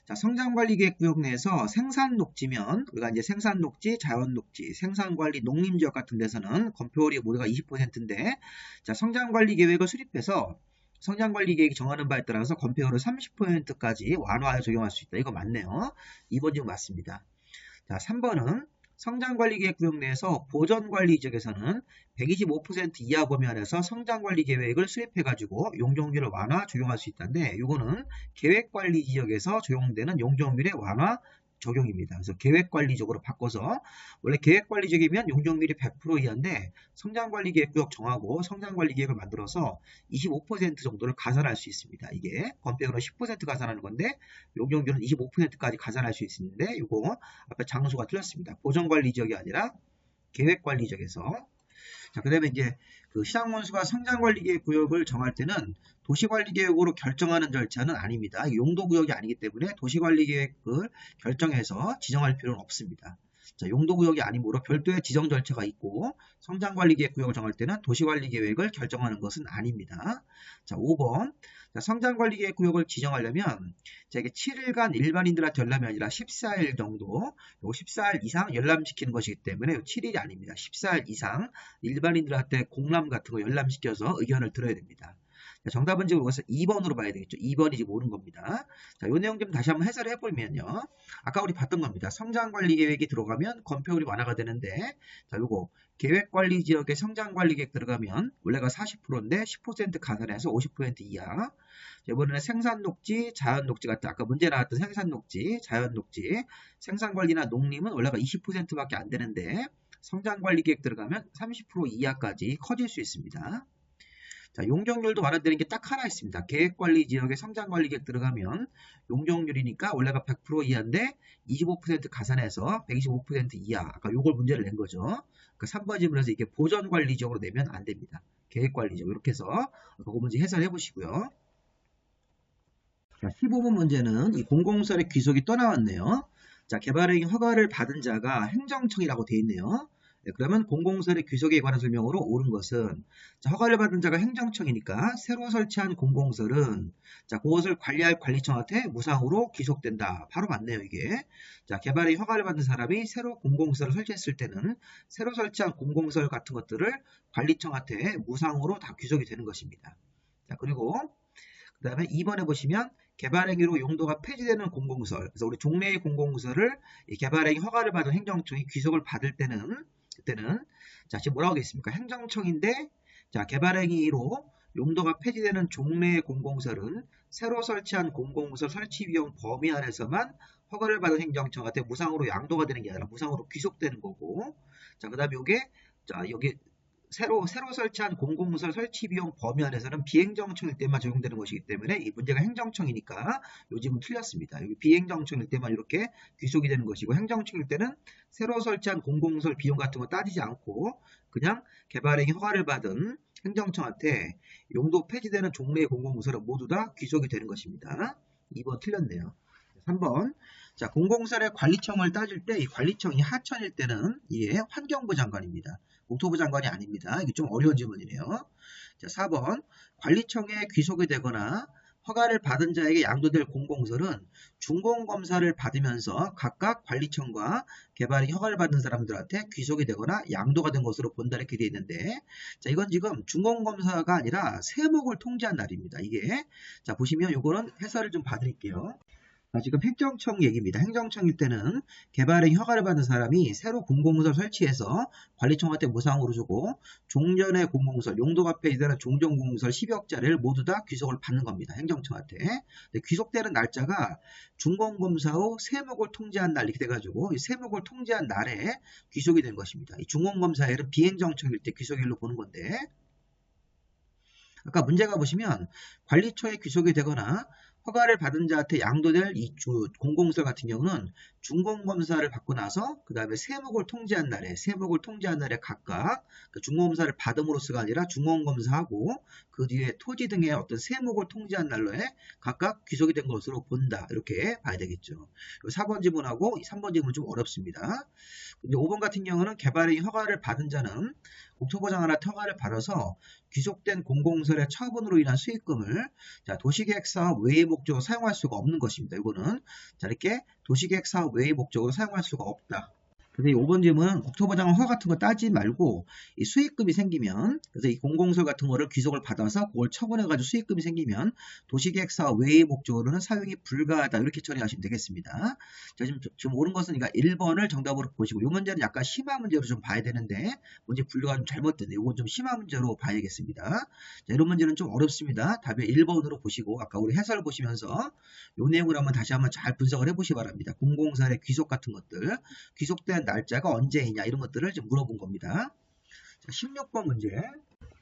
자, 성장관리계획구역 내에서 생산녹지면 우리가 이제 생산녹지, 자연녹지, 생산관리, 농림지역 같은 데서는 건폐율이 모두가 20%인데 자, 성장관리계획을 수립해서 성장관리계획이 정하는 바에 따라서 건폐율을 30%까지 완화하여 적용할 수 있다. 이거 맞네요. 이번 질문 맞습니다. 자, 3번은 성장관리계획구역 내에서 보전관리지역에서는 125% 이하 범위 안에서 성장관리계획을 수립해가지고 용적률을 완화 적용할 수 있다는데 이거는 계획관리지역에서 적용되는 용적률의 완화 적용입니다. 그래서 계획관리적으로 바꿔서 원래 계획관리적이면 용적률이 100% 이하인데 성장관리계획구역 정하고 성장관리계획을 만들어서 25% 정도를 가산할 수 있습니다. 이게 건폐율은 10% 가산하는 건데 용적률은 25%까지 가산할 수 있는데 이거 앞에 장소가 틀렸습니다. 보전관리지역이 아니라 계획관리지역에서 자, 그 다음에 이제 그 시장문수가 성장관리계획구역을 정할 때는 도시관리계획으로 결정하는 절차는 아닙니다. 용도구역이 아니기 때문에 도시관리계획을 결정해서 지정할 필요는 없습니다. 자, 용도구역이 아니므로 별도의 지정 절차가 있고 성장관리계획구역을 정할 때는 도시관리계획을 결정하는 것은 아닙니다. 자, 5번. 자, 성장관리계획구역을 지정하려면 자, 이게 7일간 일반인들한테 열람이 아니라 14일 정도, 14일 이상 열람시키는 것이기 때문에 7일이 아닙니다. 14일 이상 일반인들한테 공람 같은 거 열람시켜서 의견을 들어야 됩니다. 정답은 지금 여기서 2번으로 봐야 되겠죠. 2번이 지금 옳은 겁니다. 자, 요 내용 좀 다시 한번 해설을 해보면요. 아까 우리 봤던 겁니다. 성장관리계획이 들어가면 건폐율이 완화가 되는데, 자, 요거 계획관리지역에 성장관리계획 들어가면 원래가 40%인데 10% 가산해서 50% 이하. 이번에는 생산녹지, 자연녹지 같은 아까 문제 나왔던 생산녹지, 자연녹지, 생산관리나 농림은 원래가 20%밖에 안 되는데 성장관리계획 들어가면 30% 이하까지 커질 수 있습니다. 자, 용적률도 완화되는 게 딱 하나 있습니다. 계획관리 지역에 성장관리계획 들어가면 용적률이니까 원래가 100% 이하인데 25% 가산해서 125% 이하. 아까 요걸 문제를 낸 거죠. 그 3번 질문에서 이게 보전관리 지역으로 내면 안 됩니다. 계획관리 지역. 이렇게 해서 그거 문제 해설해 보시고요. 자, 15번 문제는 이 공공시설의 귀속이 또 나왔네요. 자, 개발행위 허가를 받은 자가 행정청이라고 되어 있네요. 네, 그러면 공공시설의 귀속에 관한 설명으로 옳은 것은 자, 허가를 받은 자가 행정청이니까 새로 설치한 공공시설은 자, 그것을 관리할 관리청한테 무상으로 귀속된다. 바로 맞네요, 이게. 자, 개발행위 허가를 받은 사람이 새로 공공시설을 설치했을 때는 새로 설치한 공공시설 같은 것들을 관리청한테 무상으로 다 귀속이 되는 것입니다. 자, 그리고 그 다음에 2번에 보시면 개발행위로 용도가 폐지되는 공공시설. 그래서 우리 종래의 공공시설을 개발행위 허가를 받은 행정청이 귀속을 받을 때는 그때는 자, 지금 뭐라고 되어 있습니까? 행정청인데 자, 개발행위로 용도가 폐지되는 종래의 공공시설은 새로 설치한 공공시설 설치 비용 범위 안에서만 허가를 받은 행정청한테 무상으로 양도가 되는 게 아니라 무상으로 귀속되는 거고, 자, 그 다음에 요게 자, 여기 새로 설치한 공공시설 설치 비용 범위 안에서는 비행정청일 때만 적용되는 것이기 때문에 이 문제가 행정청이니까 요즘은 틀렸습니다. 여기 비행정청일 때만 이렇게 귀속이 되는 것이고 행정청일 때는 새로 설치한 공공시설 비용 같은 거 따지지 않고 그냥 개발행위 허가를 받은 행정청한테 용도 폐지되는 종래의 공공시설은 모두 다 귀속이 되는 것입니다. 2번 틀렸네요. 3번. 자, 공공시설의 관리청을 따질 때 이 관리청이 하천일 때는 이게 환경부 장관입니다. 국토부 장관이 아닙니다. 이게 좀 어려운 질문이네요. 자, 4번. 관리청에 귀속이 되거나 허가를 받은 자에게 양도될 공공시설은 준공검사를 받으면서 각각 관리청과 개발이 허가를 받은 사람들한테 귀속이 되거나 양도가 된 것으로 본다 이렇게 되어 있는데, 자, 이건 지금 준공검사가 아니라 세목을 통제한 날입니다. 이게 자, 보시면 요거는 해설을 좀 봐드릴게요. 지금 행정청 얘기입니다. 행정청일 때는 개발행위 허가를 받은 사람이 새로 공공시설 설치해서 관리청한테 무상으로 주고 종전의 공공시설, 용도가 폐지되는 종전공공시설 10여짜리를 모두 다 귀속을 받는 겁니다. 행정청한테. 귀속되는 날짜가 준공검사 후 세목을 통제한 날 이렇게 돼가지고 이 세목을 통제한 날에 귀속이 된 것입니다. 이 준공검사일은 비행정청일 때 귀속일로 보는 건데, 아까 문제가 보시면 관리처에 귀속이 되거나 허가를 받은 자한테 양도될 이 공공시설 같은 경우는 준공검사를 받고 나서 그 다음에 세목을 통제한 날에 각각 그 준공검사를 받음으로써가 아니라 준공검사하고 그 뒤에 토지 등의 어떤 세목을 통제한 날로에 각각 귀속이 된 것으로 본다. 이렇게 봐야 되겠죠. 4번 지문하고 3번 지문은 좀 어렵습니다. 근데 5번 같은 경우는 개발행위 허가를 받은 자는 국토부 장관한테 허가를 받아서 귀속된 공공시설의 처분으로 인한 수익금을 자, 도시계획사업 외의 목적으로 사용할 수가 없는 것입니다. 이거는 자, 이렇게 도시계획사업 외의 목적으로 사용할 수가 없다. 그래서 이 5번 질문은 국토부 장관 허가 같은 거 따지 말고 이 수익금이 생기면, 그래서 이 공공시설 같은 거를 귀속을 받아서 그걸 처분해가지고 수익금이 생기면 도시계획사업 외의 목적으로는 사용이 불가하다. 이렇게 처리하시면 되겠습니다. 자, 지금 옳은 것은 그러니까 1번을 정답으로 보시고, 이 문제는 약간 심화 문제로 좀 봐야 되는데 문제 분류가 좀 잘못됐네요. 이건 좀 심화 문제로 봐야겠습니다. 자, 이런 문제는 좀 어렵습니다. 답을 1번으로 보시고 아까 우리 해설 보시면서 이 내용을 한번 다시 한번 잘 분석을 해보시기 바랍니다. 공공시설의 귀속 같은 것들, 귀속된 날짜가 언제이냐 이런 것들을 좀 물어본 겁니다. 자, 16번 문제.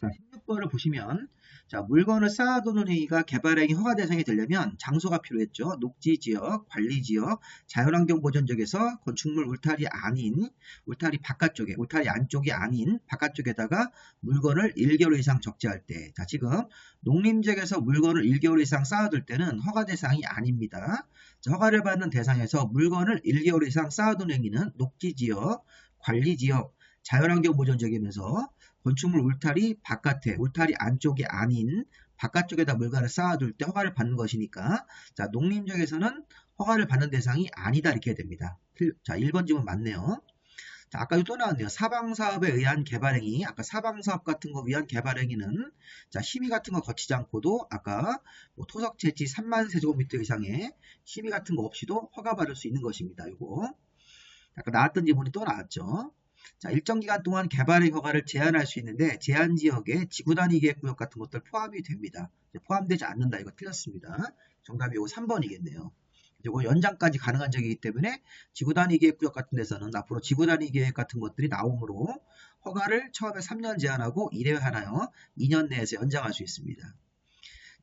자, 16번을 보시면 자, 물건을 쌓아두는 행위가 개발행위 허가 대상이 되려면 장소가 필요했죠. 녹지지역, 관리지역, 자연환경보전지역에서 건축물 울타리 아닌, 울타리 바깥쪽에, 울타리 안쪽이 아닌 바깥쪽에다가 물건을 1개월 이상 적재할 때, 자, 지금 농림지역에서 물건을 1개월 이상 쌓아둘 때는 허가 대상이 아닙니다. 자, 허가를 받는 대상에서 물건을 1개월 이상 쌓아두는 행위는 녹지지역, 관리지역, 자연환경보전지역이면서 건축물 울타리 바깥에, 울타리 안쪽이 아닌 바깥쪽에다 물건을 쌓아둘 때 허가를 받는 것이니까 자, 농림지역에서는 허가를 받는 대상이 아니다 이렇게 됩니다. 자, 1번 질문 맞네요. 자, 아까도 또 나왔네요. 사방사업에 의한 개발행위. 아까 사방사업 같은 거 위한 개발행위는 자, 심의 같은 거 거치지 않고도 아까 뭐 토석 채지 3만 세제곱미터 이상의 심의 같은 거 없이도 허가받을 수 있는 것입니다. 이거 아까 나왔던 지문이 또 나왔죠. 자, 일정 기간 동안 개발행 허가를 제한할 수 있는데 제한 지역에 지구 단위 계획 구역 같은 것들 포함이 됩니다. 포함되지 않는다. 이거 틀렸습니다. 정답이 이거 3번이겠네요. 이거 연장까지 가능한 적이기 때문에 지구 단위 계획 구역 같은 데서는 앞으로 지구 단위 계획 같은 것들이 나오므로 허가를 처음에 3년 제한하고 1회 하나요 2년 내에서 연장할 수 있습니다.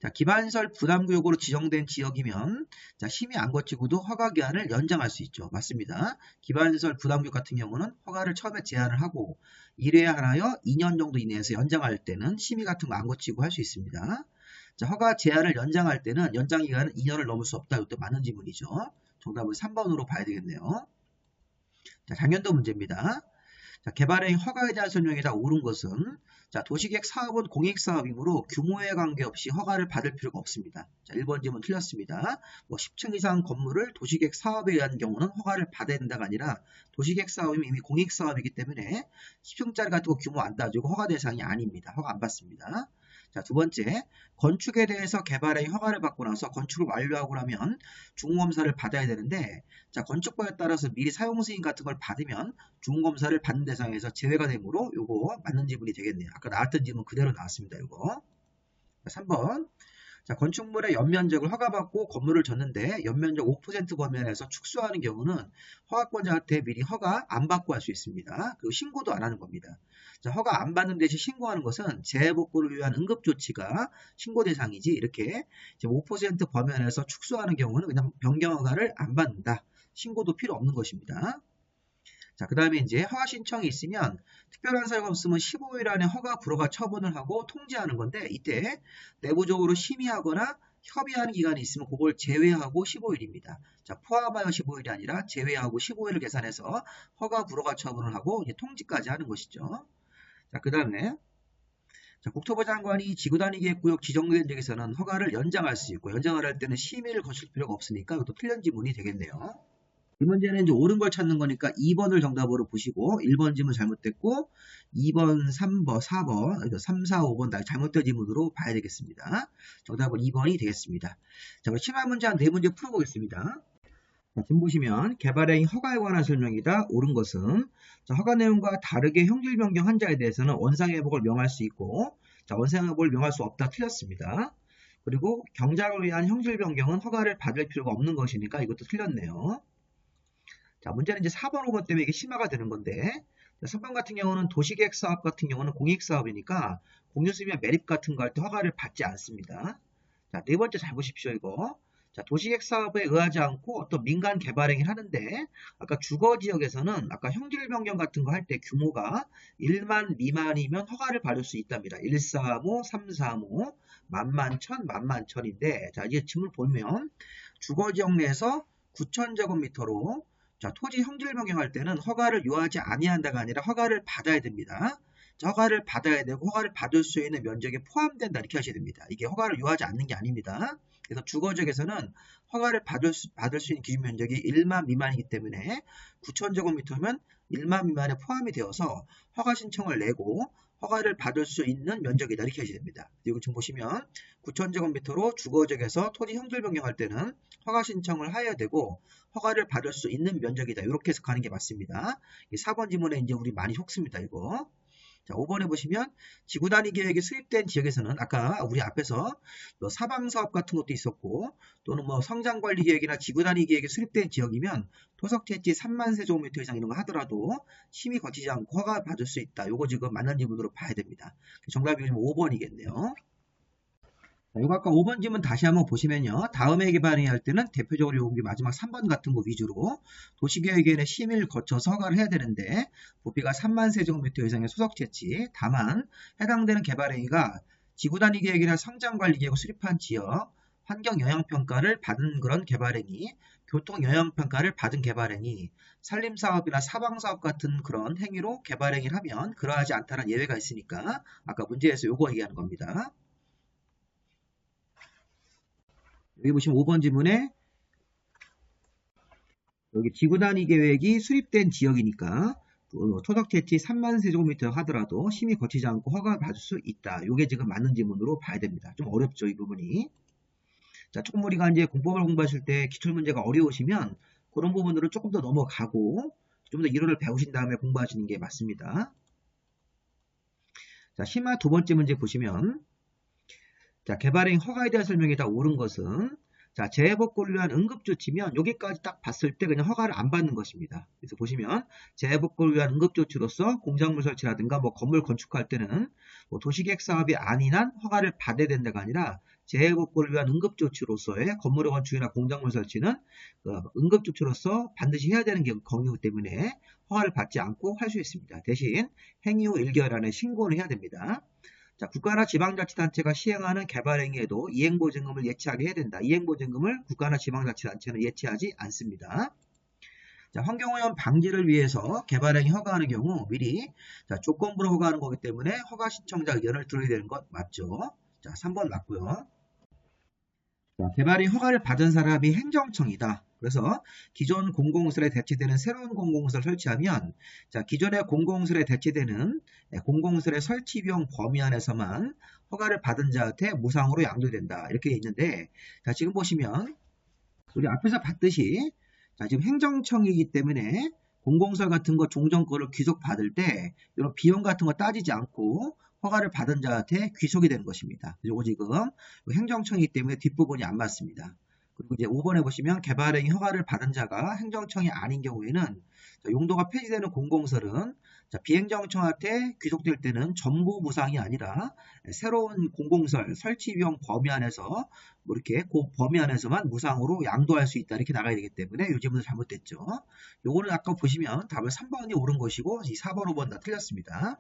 자, 기반시설 부담구역으로 지정된 지역이면 자, 심의 안 거치고도 허가 기한을 연장할 수 있죠. 맞습니다. 기반시설 부담구역 같은 경우는 허가를 처음에 제한을 하고 1회 하나여 2년 정도 이내에서 연장할 때는 심의 같은 거 안 거치고 할 수 있습니다. 자, 허가 제한을 연장할 때는 연장 기간은 2년을 넘을 수 없다. 이것도 맞는 지문이죠. 정답은 3번으로 봐야 되겠네요. 자, 작년도 문제입니다. 자, 개발행 허가에 대한 설명이 다 옳은 것은 자, 도시계획 사업은 공익사업이므로 규모에 관계없이 허가를 받을 필요가 없습니다. 자, 1번 질문 틀렸습니다. 뭐 10층 이상 건물을 도시계획 사업에 의한 경우는 허가를 받아야 된다가 아니라 도시계획 사업이면 이미 공익사업이기 때문에 10층짜리 같은 거 규모 안 따지고 허가 대상이 아닙니다. 허가 안 받습니다. 자, 두 번째, 건축에 대해서 개발행 허가를 받고 나서 건축을 완료하고 나면 중공검사를 받아야 되는데 자, 건축법에 따라서 미리 사용 승인 같은 걸 받으면 중공검사를 받는 대상에서 제외가 되므로 요거 맞는 지문이 되겠네요. 아까 나왔던 지문 그대로 나왔습니다. 요거. 3번. 자, 건축물의 연면적을 허가받고 건물을 졌는데 연면적 5% 범위에서 축소하는 경우는 허가권자한테 미리 허가 안 받고 할 수 있습니다. 그리고 신고도 안 하는 겁니다. 자, 허가 안 받는 대신 신고하는 것은 재해복구를 위한 응급조치가 신고 대상이지 이렇게 5% 범위에서 축소하는 경우는 그냥 변경 허가를 안 받는다. 신고도 필요 없는 것입니다. 자, 그 다음에 이제 허가 신청이 있으면 특별한 사유가 없으면 15일 안에 허가 불허가 처분을 하고 통지하는 건데 이때 내부적으로 심의하거나 협의하는 기간이 있으면 그걸 제외하고 15일입니다. 자, 포함하여 15일이 아니라 제외하고 15일을 계산해서 허가 불허가 처분을 하고 이제 통지까지 하는 것이죠. 자, 그 다음에 자, 국토부 장관이 지구단위계획구역 지정된 지역에서는 허가를 연장할 수 있고 연장을 할 때는 심의를 거칠 필요가 없으니까 이것도 틀린 지문이 되겠네요. 이 문제는 이제 옳은 걸 찾는 거니까 2번을 정답으로 보시고 1번 지문 잘못됐고 2번, 3번, 4번, 3, 4, 5번 다 잘못된 지문으로 봐야 되겠습니다. 정답은 2번이 되겠습니다. 자, 그럼 심화 문제 한 4문제 풀어보겠습니다. 자, 지금 보시면 개발행위 허가에 관한 설명이다. 옳은 것은 자, 허가 내용과 다르게 형질 변경한 자에 대해서는 원상회복을 명할 수 있고 자, 원상회복을 명할 수 없다. 틀렸습니다. 그리고 경작을 위한 형질 변경은 허가를 받을 필요가 없는 것이니까 이것도 틀렸네요. 자, 문제는 이제 4번, 5번 때문에 이게 심화가 되는 건데 3번 같은 경우는 도시계획 사업 같은 경우는 공익사업이니까 공유수면 매립 같은 거 할 때 허가를 받지 않습니다. 자, 네 번째 잘 보십시오, 이거. 자, 도시계획 사업에 의하지 않고 어떤 민간 개발행위를 하는데 아까 주거지역에서는 아까 형질 변경 같은 거 할 때 규모가 1만 미만이면 허가를 받을 수 있답니다. 135, 335, 만만, 천, 만만, 천인데 자, 이제 지문을 보면 주거지역 내에서 9,000제곱미터로 자, 토지 형질 변경할 때는 허가를 요하지 아니한다가 아니라 허가를 받아야 됩니다. 자, 허가를 받아야 되고 허가를 받을 수 있는 면적에 포함된다 이렇게 하셔야 됩니다. 이게 허가를 요하지 않는 게 아닙니다. 그래서 주거지역에서는 허가를 받을 수 있는 기준 면적이 1만 미만이기 때문에 9,000제곱미터면 1만 미만에 포함이 되어서 허가 신청을 내고 허가를 받을 수 있는 면적이다 이렇게 하셔야 됩니다. 그리고 지금 보시면 9,000제곱미터로 주거지역에서 토지 형질 변경할 때는 허가 신청을 해야 되고 허가를 받을 수 있는 면적이다. 이렇게 해석하는 게 맞습니다. 4번 지문에 이제 우리 많이 속습니다. 이거. 자, 5번에 보시면 지구단위 계획이 수립된 지역에서는 아까 우리 앞에서 뭐 사방사업 같은 것도 있었고 또는 뭐 성장관리 계획이나 지구단위 계획이 수립된 지역이면 토석채지 3만 세제곱미터 이상 이런 거 하더라도 심의 거치지 않고 허가 받을 수 있다. 요거 지금 맞는 지문으로 봐야 됩니다. 정답이 5번이겠네요. 이거 아까 5번 질문 다시 한번 보시면요. 다음에 개발행위 할 때는 대표적으로 여기 마지막 3번 같은 거 위주로 도시계획위원회 심의를 거쳐서 허가를 해야 되는데 부피가 3만 세제곱미터 이상의 소속채지 다만 해당되는 개발행위가 지구단위 계획이나 성장관리계획을 수립한 지역 환경영향평가를 받은 그런 개발행위 교통영향평가를 받은 개발행위 산림사업이나 사방사업 같은 그런 행위로 개발행위를 하면 그러하지 않다는 예외가 있으니까 아까 문제에서 요거 얘기하는 겁니다. 여기 보시면 5번 지문에 여기 지구단위 계획이 수립된 지역이니까 토덕채취 3만 세제곱미터 하더라도 심의 거치지 않고 허가를 받을 수 있다. 이게 지금 맞는 지문으로 봐야 됩니다. 좀 어렵죠, 이 부분이. 자, 조금 우리가 이제 공법을 공부하실 때 기출문제가 어려우시면 그런 부분들을 조금 더 넘어가고 좀 더 이론을 배우신 다음에 공부하시는 게 맞습니다. 자, 심화 두 번째 문제 보시면 자, 개발행 허가에 대한 설명이 다 옳은 것은 자, 재해복구를 위한 응급조치면 여기까지 딱 봤을 때 그냥 허가를 안 받는 것입니다. 그래서 보시면 재해복구를 위한 응급조치로서 공작물 설치라든가 뭐 건물 건축할 때는 뭐 도시계획 사업이 아닌 한 허가를 받아야 된다가 아니라 재해복구를 위한 응급조치로서의 건물의 건축이나 공작물 설치는 응급조치로서 반드시 해야 되는 경우이기 때문에 허가를 받지 않고 할 수 있습니다. 대신 행위 후 1개월 안에 신고를 해야 됩니다. 자, 국가나 지방자치단체가 시행하는 개발행위에도 이행보증금을 예치하게 해야 된다. 이행보증금을 국가나 지방자치단체는 예치하지 않습니다. 자, 환경오염 방지를 위해서 개발행위 허가하는 경우 미리 자, 조건부로 허가하는 거기 때문에 허가 신청자 의견을 들어야 되는 것 맞죠? 자, 3번 맞고요. 자, 개발이 허가를 받은 사람이 행정청이다. 그래서 기존 공공시설에 대체되는 새로운 공공시설 설치하면 자, 기존의 공공시설에 대체되는 공공시설의 설치 비용 범위 안에서만 허가를 받은 자한테 무상으로 양도된다. 이렇게 있는데 자, 지금 보시면 우리 앞에서 봤듯이 자, 지금 행정청이기 때문에 공공시설 같은 거 종전권을 귀속받을 때 이런 비용 같은 거 따지지 않고 허가를 받은 자한테 귀속이 되는 것입니다. 그리고 지금 행정청이기 때문에 뒷부분이 안 맞습니다. 그리고 이제 5번에 보시면 개발행위 허가를 받은 자가 행정청이 아닌 경우에는 용도가 폐지되는 공공시설은 비행정청한테 귀속될 때는 전부 무상이 아니라 새로운 공공시설 설치 비용 범위 안에서 뭐 이렇게 그 범위 안에서만 무상으로 양도할 수 있다 이렇게 나가야 되기 때문에 이 질문은 잘못됐죠. 요거는 아까 보시면 답은 3번이 옳은 것이고 이 4번, 5번 다 틀렸습니다.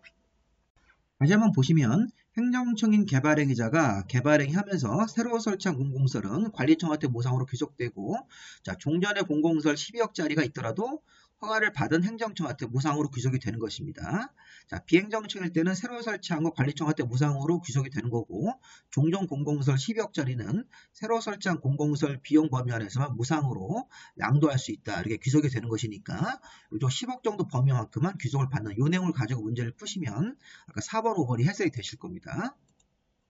다시 한번 보시면 행정청인 개발행위자가 개발행위 하면서 새로 설치한 공공시설은 관리청한테 무상으로 귀속되고 자, 종전에 공공시설 12억짜리가 있더라도 허가를 받은 행정청한테 무상으로 귀속이 되는 것입니다. 자, 비행정청일 때는 새로 설치한 거 관리청한테 무상으로 귀속이 되는 거고 종전 공공시설 12억짜리는 새로 설치한 공공시설 비용 범위 안에서만 무상으로 양도할 수 있다. 이렇게 귀속이 되는 것이니까 10억 정도 범위만큼만 귀속을 받는 이 내용을 가지고 문제를 푸시면 아까 4번, 5번이 해석이 되실 겁니다.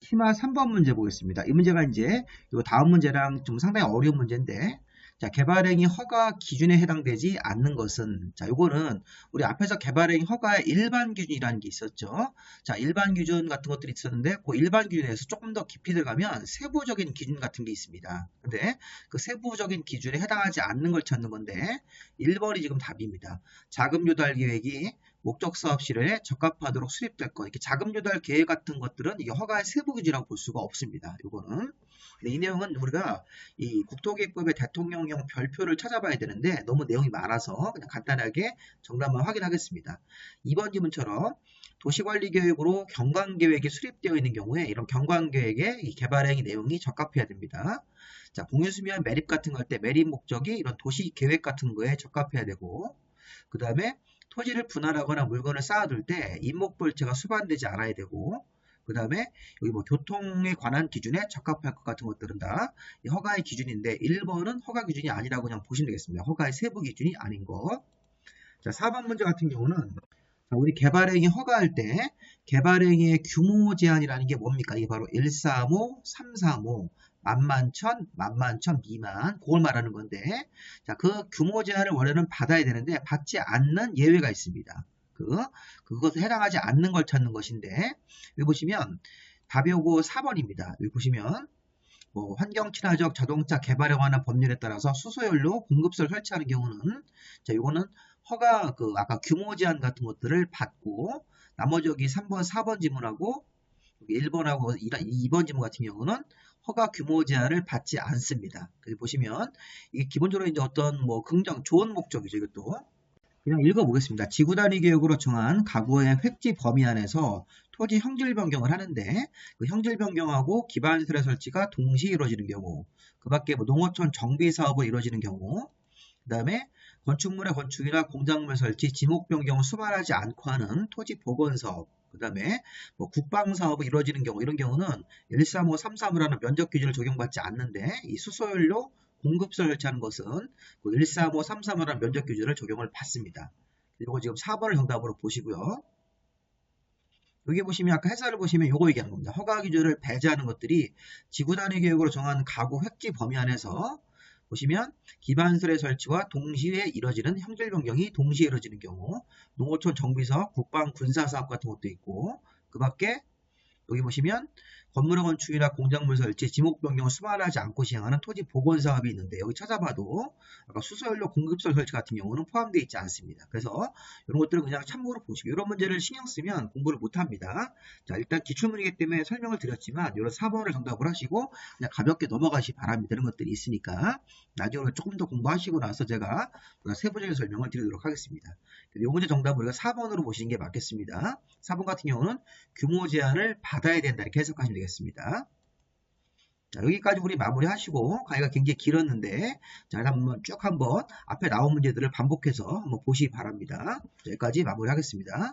심화 3번 문제 보겠습니다. 이 문제가 이제 다음 문제랑 좀 상당히 어려운 문제인데 자, 개발행위 허가 기준에 해당되지 않는 것은 자, 요거는 우리 앞에서 개발행위 허가의 일반 기준이라는 게 있었죠. 자, 일반 기준 같은 것들이 있었는데 그 일반 기준에서 조금 더 깊이 들어가면 세부적인 기준 같은 게 있습니다. 근데 그 세부적인 기준에 해당하지 않는 걸 찾는 건데 1번이 지금 답입니다. 자금 조달 계획이 목적 사업 실현에 적합하도록 수립될 것. 이렇게 자금 조달 계획 같은 것들은 이게 허가의 세부 기준이라고 볼 수가 없습니다. 요거는. 이 내용은 우리가 이 국토기획법의 대통령령 별표를 찾아봐야 되는데 너무 내용이 많아서 그냥 간단하게 정답만 확인하겠습니다. 2번 지문처럼 도시관리계획으로 경관계획이 수립되어 있는 경우에 이런 경관계획에 이 개발행위 내용이 적합해야 됩니다. 자, 공유수면 매립 같은 거 할 때 매립 목적이 이런 도시계획 같은 거에 적합해야 되고 그 다음에 토지를 분할하거나 물건을 쌓아둘 때 임목벌채가 수반되지 않아야 되고 그 다음에 여기 뭐 교통에 관한 기준에 적합할 것 같은 것들은 다 허가의 기준인데 1번은 허가 기준이 아니라고 그냥 보시면 되겠습니다. 허가의 세부 기준이 아닌 거. 자, 4번 문제 같은 경우는 우리 개발행위 허가할 때 개발행위의 규모 제한이라는 게 뭡니까? 이게 바로 135, 335, 만만천, 만만천 미만 그걸 말하는 건데 자, 그 규모 제한을 원래는 받아야 되는데 받지 않는 예외가 있습니다. 그것에 해당하지 않는 걸 찾는 것인데 여기 보시면 답이 오고 4번입니다. 여기 보시면 뭐 환경 친화적 자동차 개발에 관한 법률에 따라서 수소연료 공급소를 설치하는 경우는 자, 이거는 허가 아까 규모 제한 같은 것들을 받고 나머지 여기 3번, 4번 지문하고 1번하고 2번 지문 같은 경우는 허가 규모 제한을 받지 않습니다. 그래서 보시면 이게 기본적으로 이제 어떤 뭐 좋은 목적이죠. 이것도 그냥 읽어보겠습니다. 지구단위 계획으로 정한 가구의 획지 범위 안에서 토지 형질 변경을 하는데 그 형질 변경하고 기반시설의 설치가 동시에 이루어지는 경우 그 밖에 뭐 농어촌 정비 사업이 이루어지는 경우 그 다음에 건축물의 건축이나 공작물 설치, 지목 변경을 수반하지 않고 하는 토지 복원 사업 그 다음에 뭐 국방 사업이 이루어지는 경우 이런 경우는 135, 335라는 면적 기준을 적용받지 않는데 이 수소연료 공급소를 설치하는 것은 135, 335라는 면적 기준을 적용을 받습니다. 이거 지금 4번을 정답으로 보시고요. 여기 보시면 아까 해설을 보시면 요거 얘기하는 겁니다. 허가 기준을 배제하는 것들이 지구 단위 계획으로 정한 가구 획지 범위 안에서 보시면 기반설의 설치와 동시에 이뤄지는 형질 변경이 동시에 이뤄지는 경우, 농어촌 정비사업, 국방 군사사업 같은 것도 있고, 그 밖에 여기 보시면 건물의 건축이나 공작물 설치, 지목 변경을 수반하지 않고 시행하는 토지 복원 사업이 있는데 여기 찾아봐도 아까 수소연료 공급설 설치 같은 경우는 포함되어 있지 않습니다. 그래서 이런 것들은 그냥 참고로 보시고 이런 문제를 신경 쓰면 공부를 못합니다. 자, 일단 기출문이기 때문에 설명을 드렸지만 이런 4번을 정답을 하시고 그냥 가볍게 넘어가시기 바랍니다. 이런 것들이 있으니까 나중에 조금 더 공부하시고 나서 제가 세부적인 설명을 드리도록 하겠습니다. 이 문제 정답은 우리가 4번으로 보시는 게 맞겠습니다. 4번 같은 경우는 규모 제한을 받아야 된다 이렇게 해석하시면 되겠습니다. 자, 여기까지 우리 마무리하시고 강의가 굉장히 길었는데 자, 한번 쭉 한번 앞에 나온 문제들을 반복해서 한번 보시기 바랍니다. 여기까지 마무리하겠습니다.